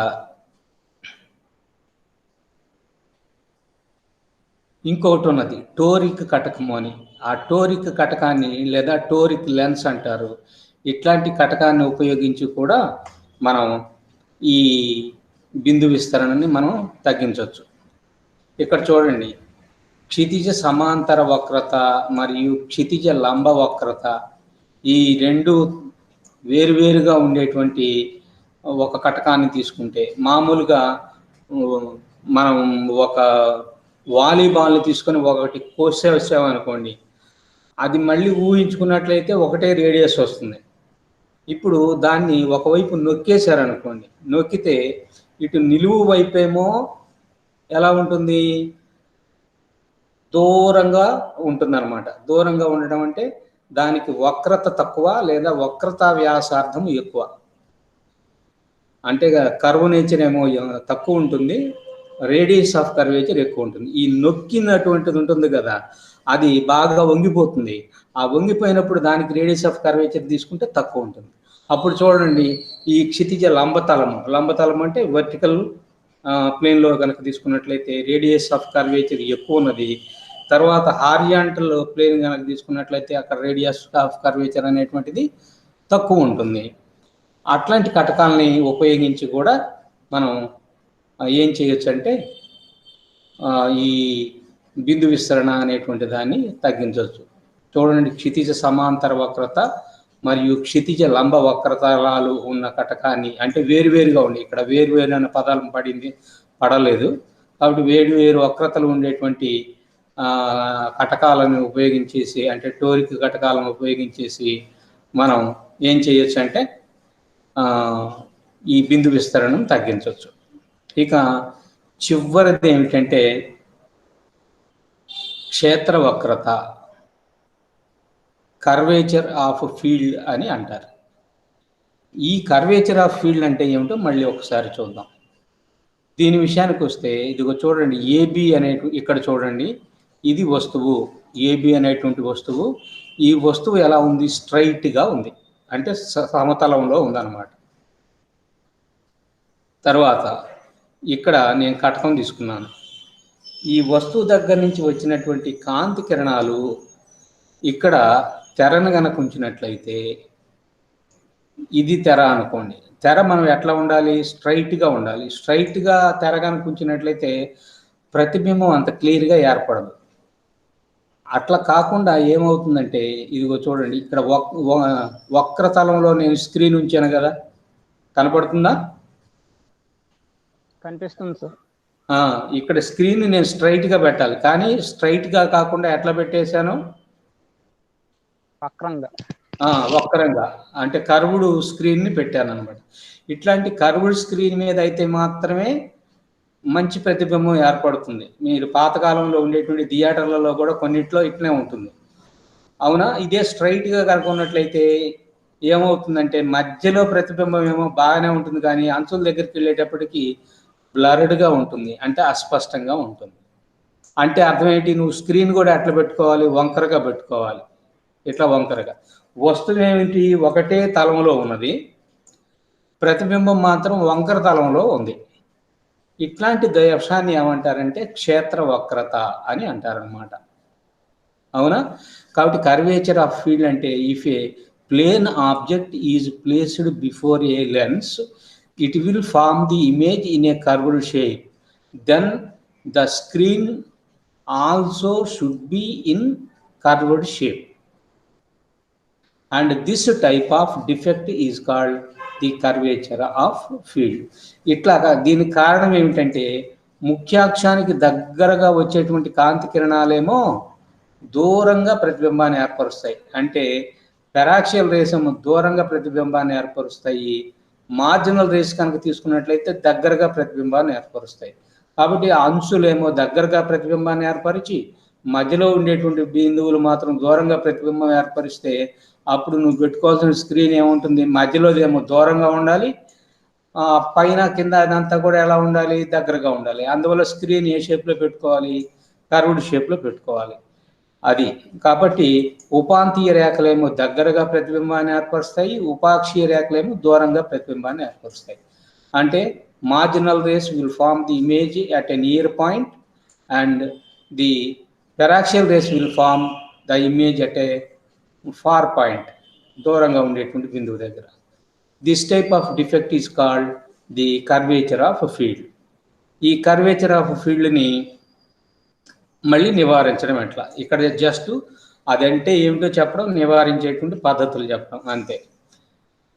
ఇంకొకటి ఉన్నది టోరిక్ కటకము అని. ఆ టోరిక్ కటకాన్ని లేదా టోరిక్ లెన్స్ అంటారు. ఇట్లాంటి కటకాన్ని ఉపయోగించి కూడా మనం ఈ బిందు విస్తరణని మనం తగ్గించవచ్చు. ఇక్కడ చూడండి, క్షితిజ సమాంతర వక్రత మరియు క్షితిజ లంబ వక్రత ఈ రెండు వేరువేరుగా ఉండేటువంటి ఒక కటకాన్ని తీసుకుంటే, మామూలుగా మనం ఒక వాలీబాల్ని తీసుకొని ఒకటి కోసేసామనుకోండి, అది మళ్ళీ ఊహించుకున్నట్లయితే ఒకటే రేడియస్ వస్తుంది. ఇప్పుడు దాన్ని ఒకవైపు నొక్కేశారనుకోండి, నొక్కితే ఇటు నిలువు వైపేమో ఎలా ఉంటుంది, దూరంగా ఉంటుందన్నమాట. దూరంగా ఉండడం అంటే దానికి వక్రత తక్కువ లేదా వక్రతా వ్యాసార్థం ఎక్కువ. అంటే కర్వ్ నేచర్ ఏమో తక్కువ ఉంటుంది, రేడియస్ ఆఫ్ కర్వేచర్ ఎక్కువ ఉంటుంది. ఈ నొక్కినటువంటిది ఉంటుంది కదా, అది బాగా వంగిపోతుంది. ఆ వంగిపోయినప్పుడు దానికి రేడియస్ ఆఫ్ కర్వేచర్ తీసుకుంటే తక్కువ ఉంటుంది. అప్పుడు చూడండి, ఈ క్షితిజ లంబతలం అంటే వర్టికల్ ప్లేన్లో కనుక తీసుకున్నట్లయితే రేడియస్ ఆఫ్ కర్వేచర్ ఎక్కువ ఉన్నది. తర్వాత హారిజాంటల్ ప్లేన్ కనుక తీసుకున్నట్లయితే అక్కడ రేడియస్ ఆఫ్ కర్వేచర్ అనేటువంటిది తక్కువ ఉంటుంది. అట్లాంటి కటకాలని ఉపయోగించి కూడా మనం ఏం చేయొచ్చు అంటే ఈ బిందు విస్తరణ అనేటువంటి దాన్ని తగ్గించవచ్చు. చూడండి, క్షితిజ సమాంతర వక్రత మరియు క్షితిజ లంబ వక్రతలాలు ఉన్న కటకాన్ని, అంటే వేరువేరుగా ఉండి, ఇక్కడ వేరువేరు అనే పదాలు పడలేదు కాబట్టి వేరువేరు వక్రతలు ఉండేటువంటి కటకాలను ఉపయోగించేసి, అంటే టోరిక్ కటకాలను ఉపయోగించేసి మనం ఏం చేయొచ్చు అంటే ఈ బిందు విస్తరణను తగ్గించవచ్చు. ఇక చివరిది ఏమిటంటే క్షేత్ర వక్రత, కర్వేచర్ ఆఫ్ ఫీల్డ్ అని అంటారు. ఈ కర్వేచర్ ఆఫ్ ఫీల్డ్ అంటే ఏమిటో మళ్ళీ ఒకసారి చూద్దాం. దీని విషయానికి వస్తే, ఇదిగో చూడండి, ఏబి ఇక్కడ చూడండి, ఇది వస్తువు ఏబి అనేటువంటి వస్తువు. ఈ వస్తువు ఎలా ఉంది, స్ట్రైట్గా ఉంది, అంటే సమతలంలో ఉందన్నమాట. తర్వాత ఇక్కడ నేను కటకం తీసుకున్నాను. ఈ వస్తువు దగ్గర నుంచి వచ్చినటువంటి కాంతి కిరణాలు ఇక్కడ తెరను గనక ఉంచినట్లయితే, ఇది తెర అనుకోండి, తెర మనం ఎట్లా ఉండాలి, స్ట్రైట్గా ఉండాలి. స్ట్రైట్గా తెర కనుక ఉంచినట్లయితే ప్రతిబింబం అంత క్లియర్గా ఏర్పడదు. అట్లా కాకుండా ఏమవుతుందంటే, ఇదిగో చూడండి, ఇక్కడ వక్రతలంలో నేను స్క్రీన్ ఉంచాను కదా, కనపడుతుందా? కనిపిస్తుంది సార్. ఇక్కడ స్క్రీన్ నేను స్ట్రైట్గా పెట్టాలి, కానీ స్ట్రైట్గా కాకుండా ఎట్లా పెట్టేశాను, వక్రంగా, అంటే కర్వ్డ్ స్క్రీన్ని పెట్టాను అనమాట. ఇట్లాంటి కర్వ్డ్ స్క్రీన్ మీద అయితే మాత్రమే మంచి ప్రతిబింబం ఏర్పడుతుంది. మీరు పాతకాలంలో ఉండేటువంటి థియేటర్లలో కూడా కొన్నిట్లో ఇట్లనే ఉంటుంది, అవునా? ఇదే స్ట్రైట్గా కనుక ఉన్నట్లయితే ఏమవుతుందంటే మధ్యలో ప్రతిబింబం ఏమో బాగానే ఉంటుంది, కానీ అంచుల దగ్గరికి వెళ్ళేటప్పటికి బ్లర్డ్గా ఉంటుంది, అంటే అస్పష్టంగా ఉంటుంది. అంటే అర్థం ఏంటి, నువ్వు స్క్రీన్ కూడా ఎట్లా పెట్టుకోవాలి, వంకరగా పెట్టుకోవాలి. ఇట్లా వంకరగా. వస్తువు ఏమిటి, ఒకటే తలంలో ఉన్నది, ప్రతిబింబం మాత్రం వంకర తలంలో ఉంది. ఇట్లాంటి దోషాన్ని ఏమంటారంటే క్షేత్ర వక్రత అని అంటారనమాట, అవునా? కాబట్టి కర్వేచర్ ఆఫ్ ఫీల్డ్ అంటే, if a plane object is placed before a lens, it will form the image in a curved shape. Then the screen also should be in curved shape. And this type of defect is called the curvature of field. ఇట్లాగా దీనికి కారణం ఏమిటంటే, ముఖ్యాక్షానికి దగ్గరగా వచ్చేటువంటి కాంతి కిరణాలేమో దూరంగా ప్రతిబింబాన్ని ఏర్పరుస్తాయి, అంటే పెరాక్సియల్ రేస్ ఏమో దూరంగా ప్రతిబింబాన్ని ఏర్పరుస్తాయి. మార్జినల్ రేస్ కనుక తీసుకున్నట్లయితే దగ్గరగా ప్రతిబింబాన్ని ఏర్పరుస్తాయి. కాబట్టి అంచులేమో దగ్గరగా ప్రతిబింబాన్ని ఏర్పరిచి, మధ్యలో ఉండేటువంటి బిందువులు మాత్రం దూరంగా ప్రతిబింబం ఏర్పరిస్తే, అప్పుడు నువ్వు పెట్టుకోవాల్సిన స్క్రీన్ ఏముంటుంది, మధ్యలోదేమో దూరంగా ఉండాలి, పైన కింద అదంతా కూడా ఎలా ఉండాలి, దగ్గరగా ఉండాలి. అందువల్ల స్క్రీన్ ఏ షేప్లో పెట్టుకోవాలి, కర్వ్డ్ షేప్లో పెట్టుకోవాలి. అది కాబట్టి ఉపాంతీయ రేఖలేమో దగ్గరగా ప్రతిబింబాన్ని ఏర్పరుస్తాయి, ఉపాక్షీయ రేఖలేమో దూరంగా ప్రతిబింబాన్ని ఏర్పరుస్తాయి. అంటే marginal rays will form the image at a near point and the paraxial rays will form the image at a far point, దూరంగా ఉండేటువంటి బిందువు దగ్గర. This type of defect is called the curvature of field. ఈ curvature of ఫీల్డ్ని మళ్ళీ నివారించడం ఎట్లా? ఇక్కడ జస్ట్ అదంటే ఏమిటో చెప్పడం, నివారించేటువంటి పద్ధతులు చెప్పడం అంతే.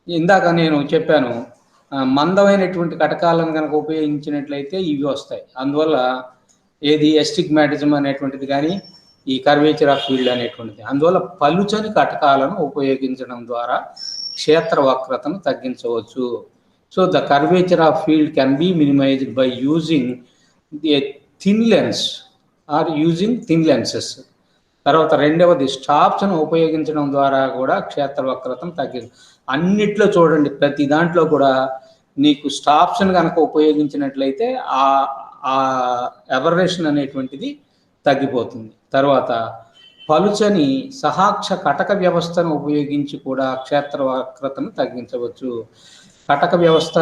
ఇందాక నేను చెప్పాను, మందమైనటువంటి కటకాలను కనుక ఉపయోగించినట్లయితే ఇవి వస్తాయి. అందువల్ల ఏది ఎస్టిగ్మాటిజం అనేటువంటిది కానీ, ఈ కర్వేచర్ ఆఫ్ ఫీల్డ్ అనేటువంటిది. అందువల్ల పలుచని కటకాలను ఉపయోగించడం ద్వారా క్షేత్ర వక్రతను తగ్గించవచ్చు. So the curvature of field can be minimized by using a thin lens or using thin lenses. తర్వాత రెండవది స్టాప్స్ను ఉపయోగించడం ద్వారా కూడా క్షేత్ర వక్రతను అన్నిట్లో చూడండి, ప్రతి దాంట్లో కూడా నీకు స్టాప్స్ను కనుక ఉపయోగించినట్లయితే ఆ ఎబర్రేషన్ అనేటువంటిది తగ్గిపోతుంది. తర్వాత పలుచని సహాక్ష కటక వ్యవస్థను ఉపయోగించి కూడా క్షేత్ర వక్రతను తగ్గించవచ్చు. కటక వ్యవస్థ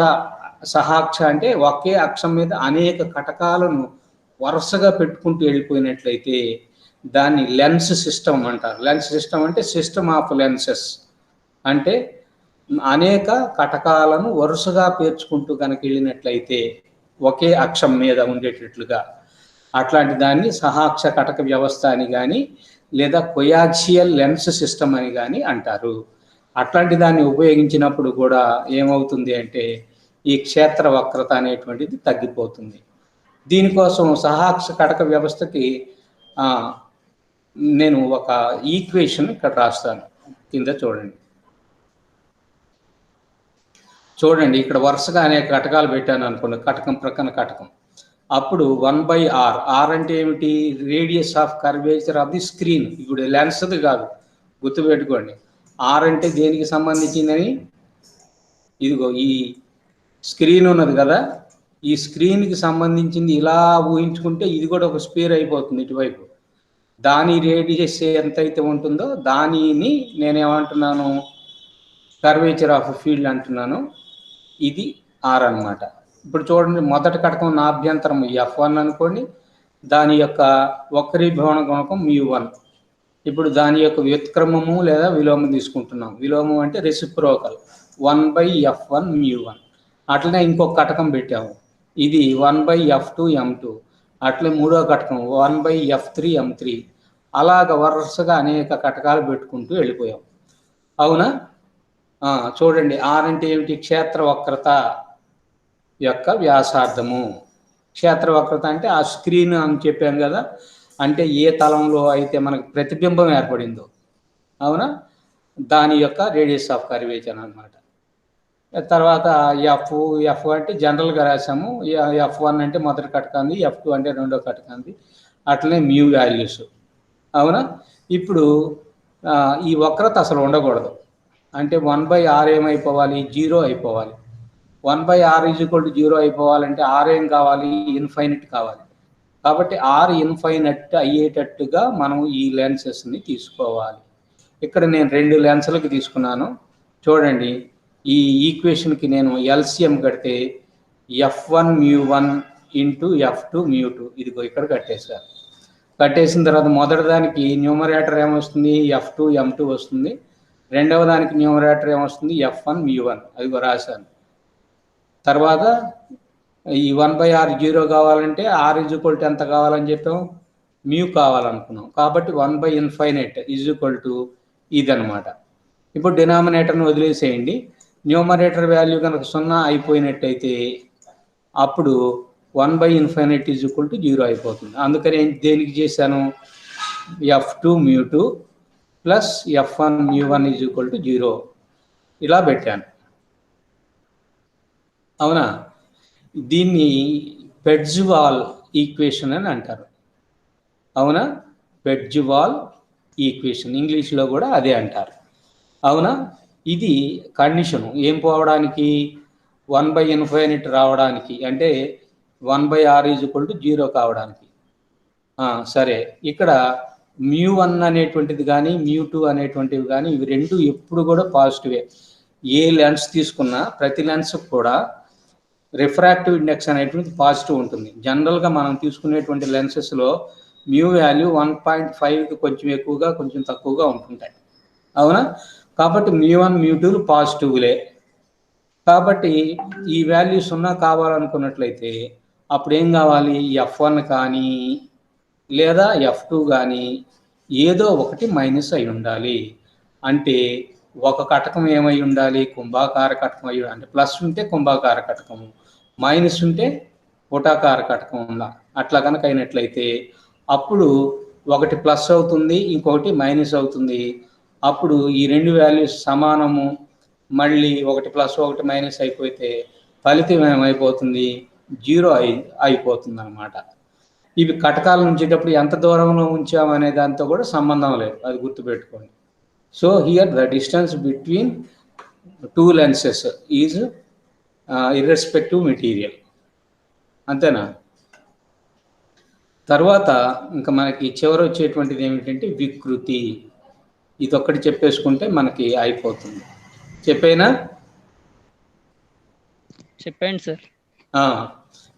సహాక్ష అంటే ఒకే అక్షం మీద అనేక కటకాలను వరుసగా పెట్టుకుంటూ వెళ్ళిపోయినట్లయితే దాన్ని లెన్స్ సిస్టమ్ అంటారు. లెన్స్ సిస్టమ్ అంటే సిస్టమ్ ఆఫ్ లెన్సెస్, అంటే అనేక కటకాలను వరుసగా పేర్చుకుంటూ కనుక వెళ్ళినట్లయితే ఒకే అక్షం మీద ఉండేటట్లుగా, అట్లాంటి దాన్ని సహాక్ష కటక వ్యవస్థ అని కానీ లేదా కొయాక్సియల్ లెన్స్ సిస్టమ్ అని కానీ అంటారు. అట్లాంటి దాన్ని ఉపయోగించినప్పుడు కూడా ఏమవుతుంది అంటే ఈ క్షేత్ర వక్రత అనేటువంటిది తగ్గిపోతుంది. దీనికోసం సహాక్ష కటక వ్యవస్థకి నేను ఒక ఈక్వేషన్ ఇక్కడ రాస్తాను, కింద చూడండి. ఇక్కడ వరుసగా అనేక కటకాలు పెట్టాను అనుకోండి, కటకం ప్రక్కన కటకం. అప్పుడు 1/r, r అంటే ఏమిటి? Radius of curvature of the screen. ఇప్పుడు లెన్స్ది కాదు, గుర్తుపెట్టుకోండి. r అంటే దేనికి సంబంధించిందని, ఇదిగో ఈ స్క్రీన్ ఉన్నది కదా, ఈ స్క్రీన్కి సంబంధించింది. ఇలా ఊహించుకుంటే ఇది కూడా ఒక స్పేర్ అయిపోతుంది ఇటువైపు. దాని రేడియస్ ఎంతైతే ఉంటుందో దానిని నేనేమంటున్నాను, కర్వేచర్ ఆఫ్ ఫీల్డ్ అంటున్నాను. ఇది r అన్నమాట. ఇప్పుడు చూడండి, మొదటి కటకం నా అభ్యంతరం F1 అనుకోండి, దాని యొక్క వక్రీభవన గుణకం μ1. ఇప్పుడు దాని యొక్క వ్యుత్క్రమము లేదా విలోమం తీసుకుంటున్నాం. విలోమం అంటే రెసిప్రోకల్, 1/F1 μ1. అట్లనే ఇంకొక కటకం పెట్టాము, ఇది 1/F2 m2. అట్లే మూడో కటకం 1/F3 m3. అలాగ వరుసగా అనేక కటకాలు పెట్టుకుంటూ వెళ్ళిపోయాం. అవునా? చూడండి, r అంటే ఏమిటి? క్షేత్ర వక్రత యొక్క వ్యాసార్థము. క్షేత్ర వక్రత అంటే ఆ స్క్రీన్ అని చెప్పాను కదా, అంటే ఏ తలంలో అయితే మనకు ప్రతిబింబం ఏర్పడిందో, అవునా, దాని యొక్క రేడియస్ ఆఫ్ కర్వేచర్ అన్నమాట. తర్వాత ఎఫ్ అంటే జనరల్గా రాసాము, F1 అంటే మొదటి కటకాంది, F2 అంటే రెండో కటకాంది, అట్లనే మ్యూ వాల్యూస్. అవునా? ఇప్పుడు ఈ వక్రత అసలు ఉండకూడదు. అంటే 1/r ఏమైపోవాలి? 0 అయిపోవాలి. 1/r = 0 అయిపోవాలంటే r ఏం కావాలి? ఇన్ఫైనైట్ కావాలి. కాబట్టి r ఇన్ఫైనైట్ అయ్యేటట్టుగా మనం ఈ లెన్సెస్ని తీసుకోవాలి. ఇక్కడ నేను 2 లెన్సులకి తీసుకున్నాను. చూడండి, ఈ ఈక్వేషన్కి నేను LCM కడితే F1 μ1 × F2 μ2, ఇదిగో ఇక్కడ కట్టేశారు. కట్టేసిన తర్వాత మొదటి దానికి న్యూమరేటర్ ఏమొస్తుంది? F2 m2 వస్తుంది. రెండవ దానికి న్యూమరేటర్ ఏమొస్తుంది? F1 μ1, అదిగో రాశాను. తర్వాత ఈ 1/r 0 కావాలంటే r = ఎంత కావాలని చెప్పాం? μ కావాలనుకున్నాం. కాబట్టి 1/∞ ఇదనమాట. ఇప్పుడు డినామినేటర్ని వదిలేసేయండి. న్యూమరేటర్ వాల్యూ కనుక 0 అయిపోయినట్టయితే అప్పుడు 1/∞ = 0 అయిపోతుంది. అందుకని దేనికి చేశాను? F2 μ2 + F1 μ1 = 0 ఇలా పెట్టాను. అవునా? దీన్ని పెడ్జ్వాల్ ఈక్వేషన్ అని అంటారు. అవునా? పెడ్జ్వాల్ ఈక్వేషన్, ఇంగ్లీష్లో కూడా అదే అంటారు. అవునా? ఇది కండిషను ఏం పోవడానికి? 1/∞ రావడానికి, అంటే 1/r = 0 కావడానికి. సరే, ఇక్కడ μ1 అనేటువంటిది కానీ μ2 అనేటువంటివి కానీ ఇవి రెండు ఎప్పుడు కూడా పాజిటివే. ఏ లెన్స్ తీసుకున్నా ప్రతి లెన్స్ కూడా రిఫ్రాక్టివ్ ఇండెక్స్ అనేటువంటిది పాజిటివ్ ఉంటుంది. జనరల్గా మనం తీసుకునేటువంటి లెన్సెస్లో మ్యూ వాల్యూ 1.5కి కొంచెం ఎక్కువగా కొంచెం తక్కువగా ఉంటుంటాయి, అవునా? కాబట్టి μ1 μ2 పాజిటివ్లే. కాబట్టి ఈ వాల్యూ 0 కావాలనుకున్నట్లయితే అప్పుడు ఏం కావాలి? F1 కానీ లేదా F2 కానీ ఏదో ఒకటి మైనస్ అయి ఉండాలి. అంటే ఒక కటకం ఏమై ఉండాలి? కుంభాకార కటకం అయి, అంటే ప్లస్ ఉంటే కుంభాకార కటకము, మైనస్ ఉంటే పుటాకార కటకం ఉందా? అట్లా కనుక అయినట్లయితే అప్పుడు ఒకటి ప్లస్ అవుతుంది, ఇంకొకటి మైనస్ అవుతుంది. అప్పుడు ఈ రెండు వాల్యూస్ సమానము, మళ్ళీ ఒకటి ప్లస్ ఒకటి మైనస్ అయిపోతే ఫలితం ఏమైపోతుంది? 0 అయిపోతుంది అన్నమాట. ఇవి కటకాలు ఉంచేటప్పుడు ఎంత దూరంలో ఉంచామనే దాంతో కూడా సంబంధం లేదు, అది గుర్తుపెట్టుకోండి. So here the distance between two lenses is irrespective material. అంతేనా? తర్వాత ఇంకా మనకి చివరి వచ్చేటువంటిది ఏమిటంటే వికృతి. ఇదొక్కటి చెప్పేసుకుంటే మనకి అయిపోతుంది. చెప్పేనా? చెప్పండి సార్.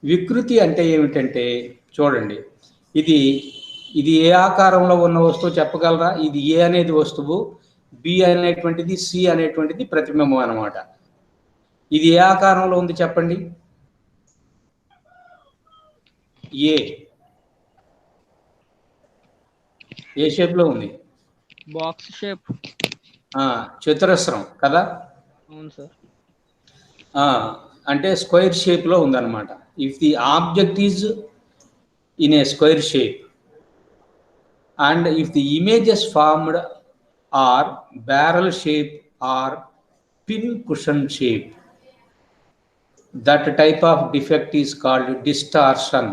వికృతి అంటే ఏమిటంటే చూడండి, ఇది ఏ ఆకారంలో ఉన్న వస్తువు చెప్పగలరా? ఇది ఏ అనేది వస్తువు, బి అనేటువంటిది, సి అనేటువంటిది ప్రతిబింబం అన్నమాట. ఇది ఏ ఆకారంలో ఉంది చెప్పండి? ఏ షేప్లో ఉంది? Box shape. చతురస్రం కదా? అవును సార్. అంటే స్క్వేర్ షేప్లో ఉందన్నమాట. If the object is in a square shape and if the images formed are barrel shape or pin cushion shape, that type of defect is called distortion.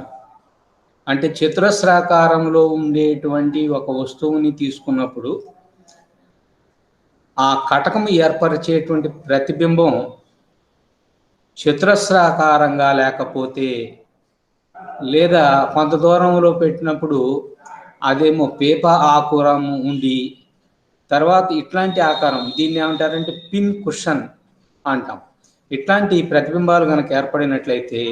అంటే చతురస్రాకారంలో ఉండేటువంటి ఒక వస్తువుని తీసుకున్నప్పుడు ఆ కటకం ఏర్పరిచేటువంటి ప్రతిబింబం చతురస్రాకారంగా లేకపోతే, లేదా కొంత దూరంలో పెట్టినప్పుడు అదేమో పేప ఆకారం ఉండి తర్వాత ఇట్లాంటి ఆకారం, దీన్ని ఏమంటారంటే పిన్ కుషన్ అంటాం. ఇట్లాంటి ప్రతిబింబాలు కనుక ఏర్పడినట్లయితే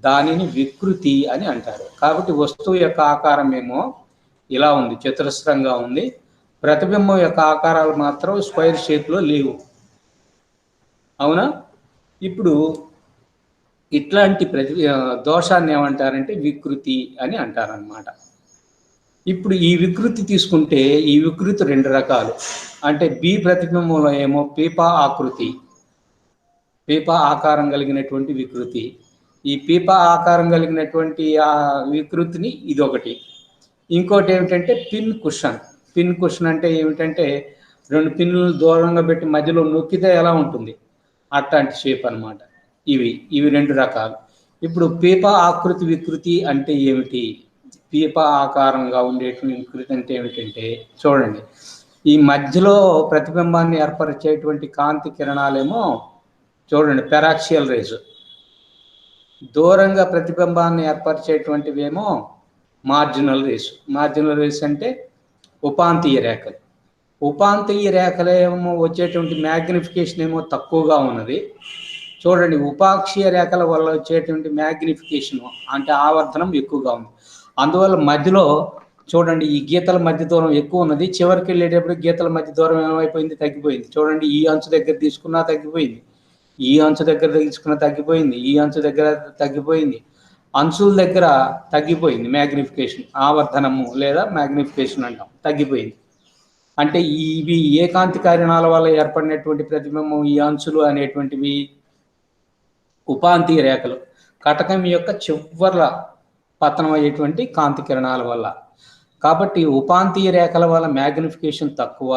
దానిని వికృతి అని అంటారు. కాబట్టి వస్తువు యొక్క ఆకారం ఏమో ఇలా ఉంది, చతురస్రంగా ఉంది, ప్రతిబింబం యొక్క ఆకారాలు మాత్రం స్క్వేర్ షేప్లో లేవు, అవునా? ఇప్పుడు ఇట్లాంటి దోషాన్ని ఏమంటారంటే వికృతి అని అంటారనమాట. ఇప్పుడు ఈ వికృతి తీసుకుంటే ఈ వికృతి రెండు రకాలు. అంటే బి ప్రతిబింబంలో ఏమో పీపా ఆకృతి, పీపా ఆకారం కలిగినటువంటి వికృతి. ఈ పీపా ఆకారం కలిగినటువంటి ఆ వికృతిని ఇదొకటి. ఇంకోటి ఏమిటంటే పిన్ కుషన్. పిన్ కుషన్ అంటే ఏమిటంటే రెండు పిన్నులు దూరంగా పెట్టి మధ్యలో నొక్కితే ఎలా ఉంటుంది అట్లాంటి షేప్ అన్నమాట. ఇవి రెండు రకాలు. ఇప్పుడు పీపా ఆకృతి వికృతి అంటే ఏమిటి? పీప ఆకారంగా ఉండేటువంటి వికృతి అంటే ఏమిటంటే చూడండి, ఈ మధ్యలో ప్రతిబింబాన్ని ఏర్పరిచేటువంటి కాంతి కిరణాలేమో చూడండి పెరాక్సియల్ రేస్, దూరంగా ప్రతిబింబాన్ని ఏర్పరిచేటువంటివేమో మార్జినల్ రేస్. మార్జినల్ రేస్ అంటే ఉపాంతీయ రేఖలు. ఉపాంతీయ రేఖలేమో వచ్చేటువంటి మ్యాగ్నిఫికేషన్ ఏమో తక్కువగా ఉన్నది. చూడండి ఉపాక్షీయ రేఖల వల్ల వచ్చేటువంటి మ్యాగ్నిఫికేషన్ అంటే ఆవర్ధనం ఎక్కువగా ఉంది. అందువల్ల మధ్యలో చూడండి ఈ గీతల మధ్య దూరం ఎక్కువ ఉన్నది, చివరికి వెళ్ళేటప్పుడు గీతల మధ్య దూరం ఏమైపోయింది? తగ్గిపోయింది. చూడండి ఈ అంచు దగ్గర తీసుకున్నా తగ్గిపోయింది, ఈ అంచు దగ్గర తీసుకున్నా తగ్గిపోయింది, ఈ అంచు దగ్గర తగ్గిపోయింది, అంచుల దగ్గర తగ్గిపోయింది మ్యాగ్నిఫికేషన్, ఆవర్ధనము లేదా మ్యాగ్నిఫికేషన్ అంటాం, తగ్గిపోయింది. అంటే ఇవి ఏ కాంతి కారణాల వల్ల ఏర్పడినటువంటి ప్రతిబింబం? ఈ అంచులు అనేటువంటివి ఉపాంతీయ రేఖలు, కటకం యొక్క చివర్ల పతనం అయ్యేటువంటి కాంతి కిరణాల వల్ల. కాబట్టి ఉపాంతీయ రేఖల వల్ల మ్యాగ్నిఫికేషన్ తక్కువ,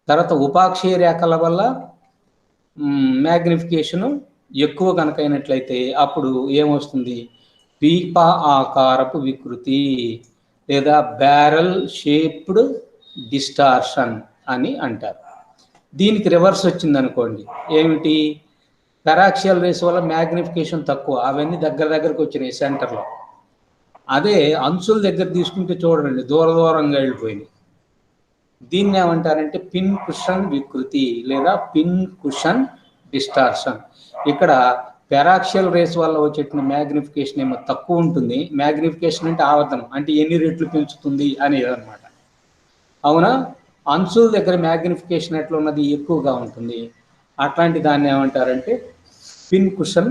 తర్వాత ఉపాక్షీయ రేఖల వల్ల మ్యాగ్నిఫికేషను ఎక్కువ కనుక అయినట్లయితే అప్పుడు ఏమొస్తుంది? పీపా ఆకారపు వికృతి లేదా బ్యారల్ షేప్డ్ డిస్టార్షన్ అని అంటారు. దీనికి రివర్స్ వచ్చింది అనుకోండి, ఏమిటి? పెరాక్సియల్ రేస్ వల్ల మ్యాగ్నిఫికేషన్ తక్కువ, అవన్నీ దగ్గరకు వచ్చినాయి సెంటర్లో. అదే అంచుల దగ్గర తీసుకుంటే చూడండి దూరంగా వెళ్ళిపోయినాయి. దీన్ని ఏమంటారంటే పిన్ కుషన్ వికృతి లేదా పిన్ కుషన్ డిస్టార్షన్. ఇక్కడ పెరాక్సియల్ రేస్ వల్ల వచ్చేటువంటి మ్యాగ్నిఫికేషన్ ఏమో తక్కువ ఉంటుంది. మ్యాగ్నిఫికేషన్ అంటే ఆవర్తనం, అంటే ఎన్ని రెట్లు పెంచుతుంది అనేది అనమాట. అవునా? అంచుల దగ్గర మ్యాగ్నిఫికేషన్ ఎట్లా ఉన్నది, ఎక్కువగా ఉంటుంది. అట్లాంటి దాన్ని ఏమంటారంటే పిన్ కుషన్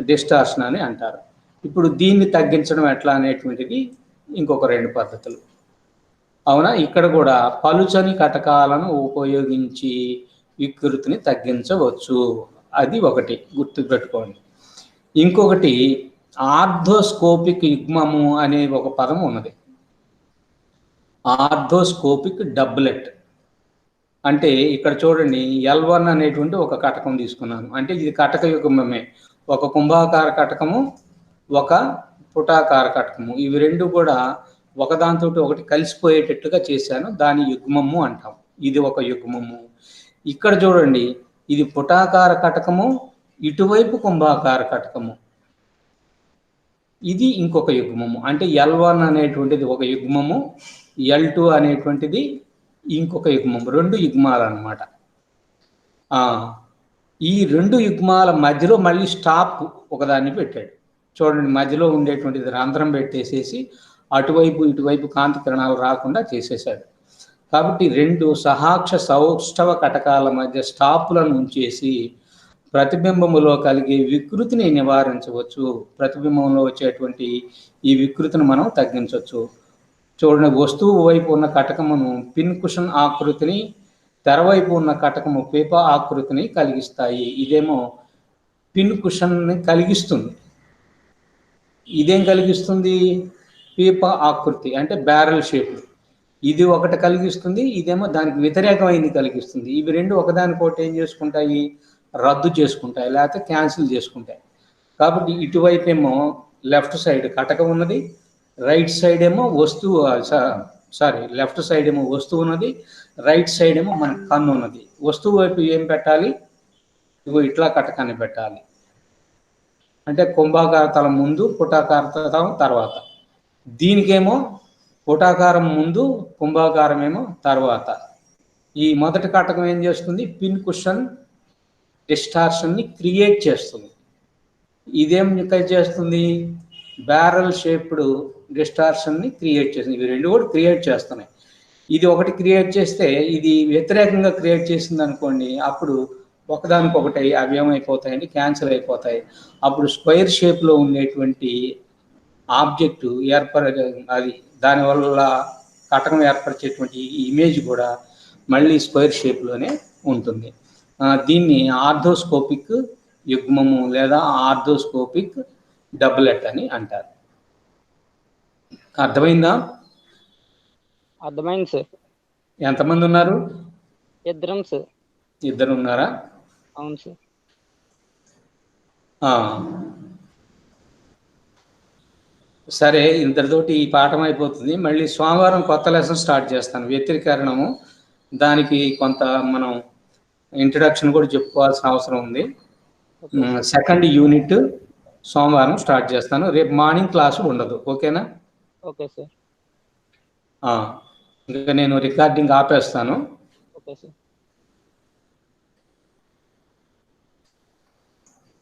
డిస్టార్షన్ అని అంటారు. ఇప్పుడు దీన్ని తగ్గించడం ఎట్లా అనేటువంటిది ఇంకొక 2 పద్ధతులు. అవునా? ఇక్కడ కూడా పలుచని కటకాలను ఉపయోగించి వికృతిని తగ్గించవచ్చు. అది ఒకటి గుర్తుపెట్టుకోండి. ఇంకొకటి ఆర్థోస్కోపిక్ యుగ్మము అనే ఒక పదం ఉన్నది. ఆర్థోస్కోపిక్ డబ్లెట్ అంటే ఇక్కడ చూడండి, L1 అనేటువంటి ఒక కటకం తీసుకున్నాను. అంటే ఇది కటక యుగ్మమే. ఒక కుంభాకార కటకము, ఒక పుటాకార కటకము, ఇవి రెండు కూడా ఒకదాంతో ఒకటి కలిసిపోయేటట్టుగా చేశాను. దాని యుగ్మము అంటాం. ఇది ఒక యుగ్మము. ఇక్కడ చూడండి, ఇది పుటాకార కటకము, ఇటువైపు కుంభాకార కటకము, ఇది ఇంకొక యుగ్మము. అంటే L1 అనేటువంటిది ఒక యుగ్మము, L2 అనేటువంటిది ఇంకొక యుగ్మము. 2 యుగ్మాలు అన్నమాట. ఈ 2 యుగ్మాల మధ్యలో మళ్ళీ స్టాప్ ఒకదాన్ని పెట్టాడు. చూడండి, మధ్యలో ఉండేటువంటిది రంధ్రం పెట్టేసేసి అటువైపు ఇటువైపు కాంతి కిరణాలు రాకుండా చేసేసాడు. కాబట్టి 2 సహాక్ష సౌష్ఠవ కటకాల మధ్య స్టాపులను ఉంచేసి ప్రతిబింబములో కలిగే వికృతిని నివారించవచ్చు. ప్రతిబింబంలో వచ్చేటువంటి ఈ వికృతిని మనం తగ్గించవచ్చు. చూడండి, వస్తువు వైపు ఉన్న కటకమును పిన్ కుషన్ ఆకృతిని, తెరవైపు ఉన్న కటకము పీపా ఆకృతిని కలిగిస్తాయి. ఇదేమో పిన్ కుషన్ని కలిగిస్తుంది. ఇదేం కలిగిస్తుంది? పీపా ఆకృతి అంటే బ్యారెల్ షేప్. ఇది ఒకటి కలిగిస్తుంది, ఇదేమో దానికి వ్యతిరేకమైనది కలిగిస్తుంది. ఇవి రెండు ఒకదానికోటి ఏం చేసుకుంటాయి? రద్దు చేసుకుంటాయి, లేకపోతే క్యాన్సిల్ చేసుకుంటాయి. కాబట్టి ఇటువైపు ఏమో లెఫ్ట్ సైడ్ కటకం ఉన్నది, రైట్ సైడ్ ఏమో వస్తువు, లెఫ్ట్ సైడ్ ఏమో వస్తువు ఉన్నది, రైట్ సైడ్ ఏమో మన కన్ను ఉన్నది. వస్తువు వైపు ఏం పెట్టాలి? ఇగో ఇట్లా కటకాన్ని పెట్టాలి. అంటే కుంభాకార తలం ముందు, పుటాకార తలం తర్వాత. దీనికేమో పుటాకారం ముందు, కుంభాకారం ఏమో తర్వాత. ఈ మొదటి కటకం ఏం చేస్తుంది? పిన్ కుషన్ డిస్టార్షన్ని క్రియేట్ చేస్తుంది. ఇదేం చేస్తుంది? బ్యారల్ షేప్డ్ డిస్టార్షన్ని క్రియేట్ చేస్తుంది. ఇవి రెండు కూడా క్రియేట్ చేస్తున్నాయి. ఇది ఒకటి క్రియేట్ చేస్తే ఇది వ్యతిరేకంగా క్రియేట్ చేసింది అనుకోండి, అప్పుడు ఒకదానికొకటి అవి ఏమైపోతాయండి? క్యాన్సిల్ అయిపోతాయి. అప్పుడు స్క్వేర్ షేప్లో ఉండేటువంటి ఆబ్జెక్టు అది దానివల్ల కటకం ఏర్పరిచేటువంటి ఇమేజ్ కూడా మళ్ళీ స్క్వేర్ షేప్లోనే ఉంటుంది. దీన్ని ఆర్థోస్కోపిక్ యుగ్మము లేదా ఆర్థోస్కోపిక్ డబ్లెట్ అని అంటారు. అర్థమైందా? అర్థమైంది సార్. ఎంతమంది ఉన్నారు? ఇద్దరం సార్. ఇద్దరు ఉన్నారా? అవును సార్. సరే, ఇంతటితోటి ఈ పాఠం అయిపోతుంది. మళ్ళీ సోమవారం కొత్త లెసన్ స్టార్ట్ చేస్తాను, వ్యతికరణము. దానికి కొంత మనం ఇంట్రడక్షన్ కూడా చెప్పుకోవాల్సిన అవసరం ఉంది. సెకండ్ యూనిట్ సోమవారం స్టార్ట్ చేస్తాను. రేపు మార్నింగ్ క్లాసు ఉండదు. ఓకేనా? Okay sir. ఇంకా నేను రికార్డింగ్ ఆపేస్తాను. Okay sir.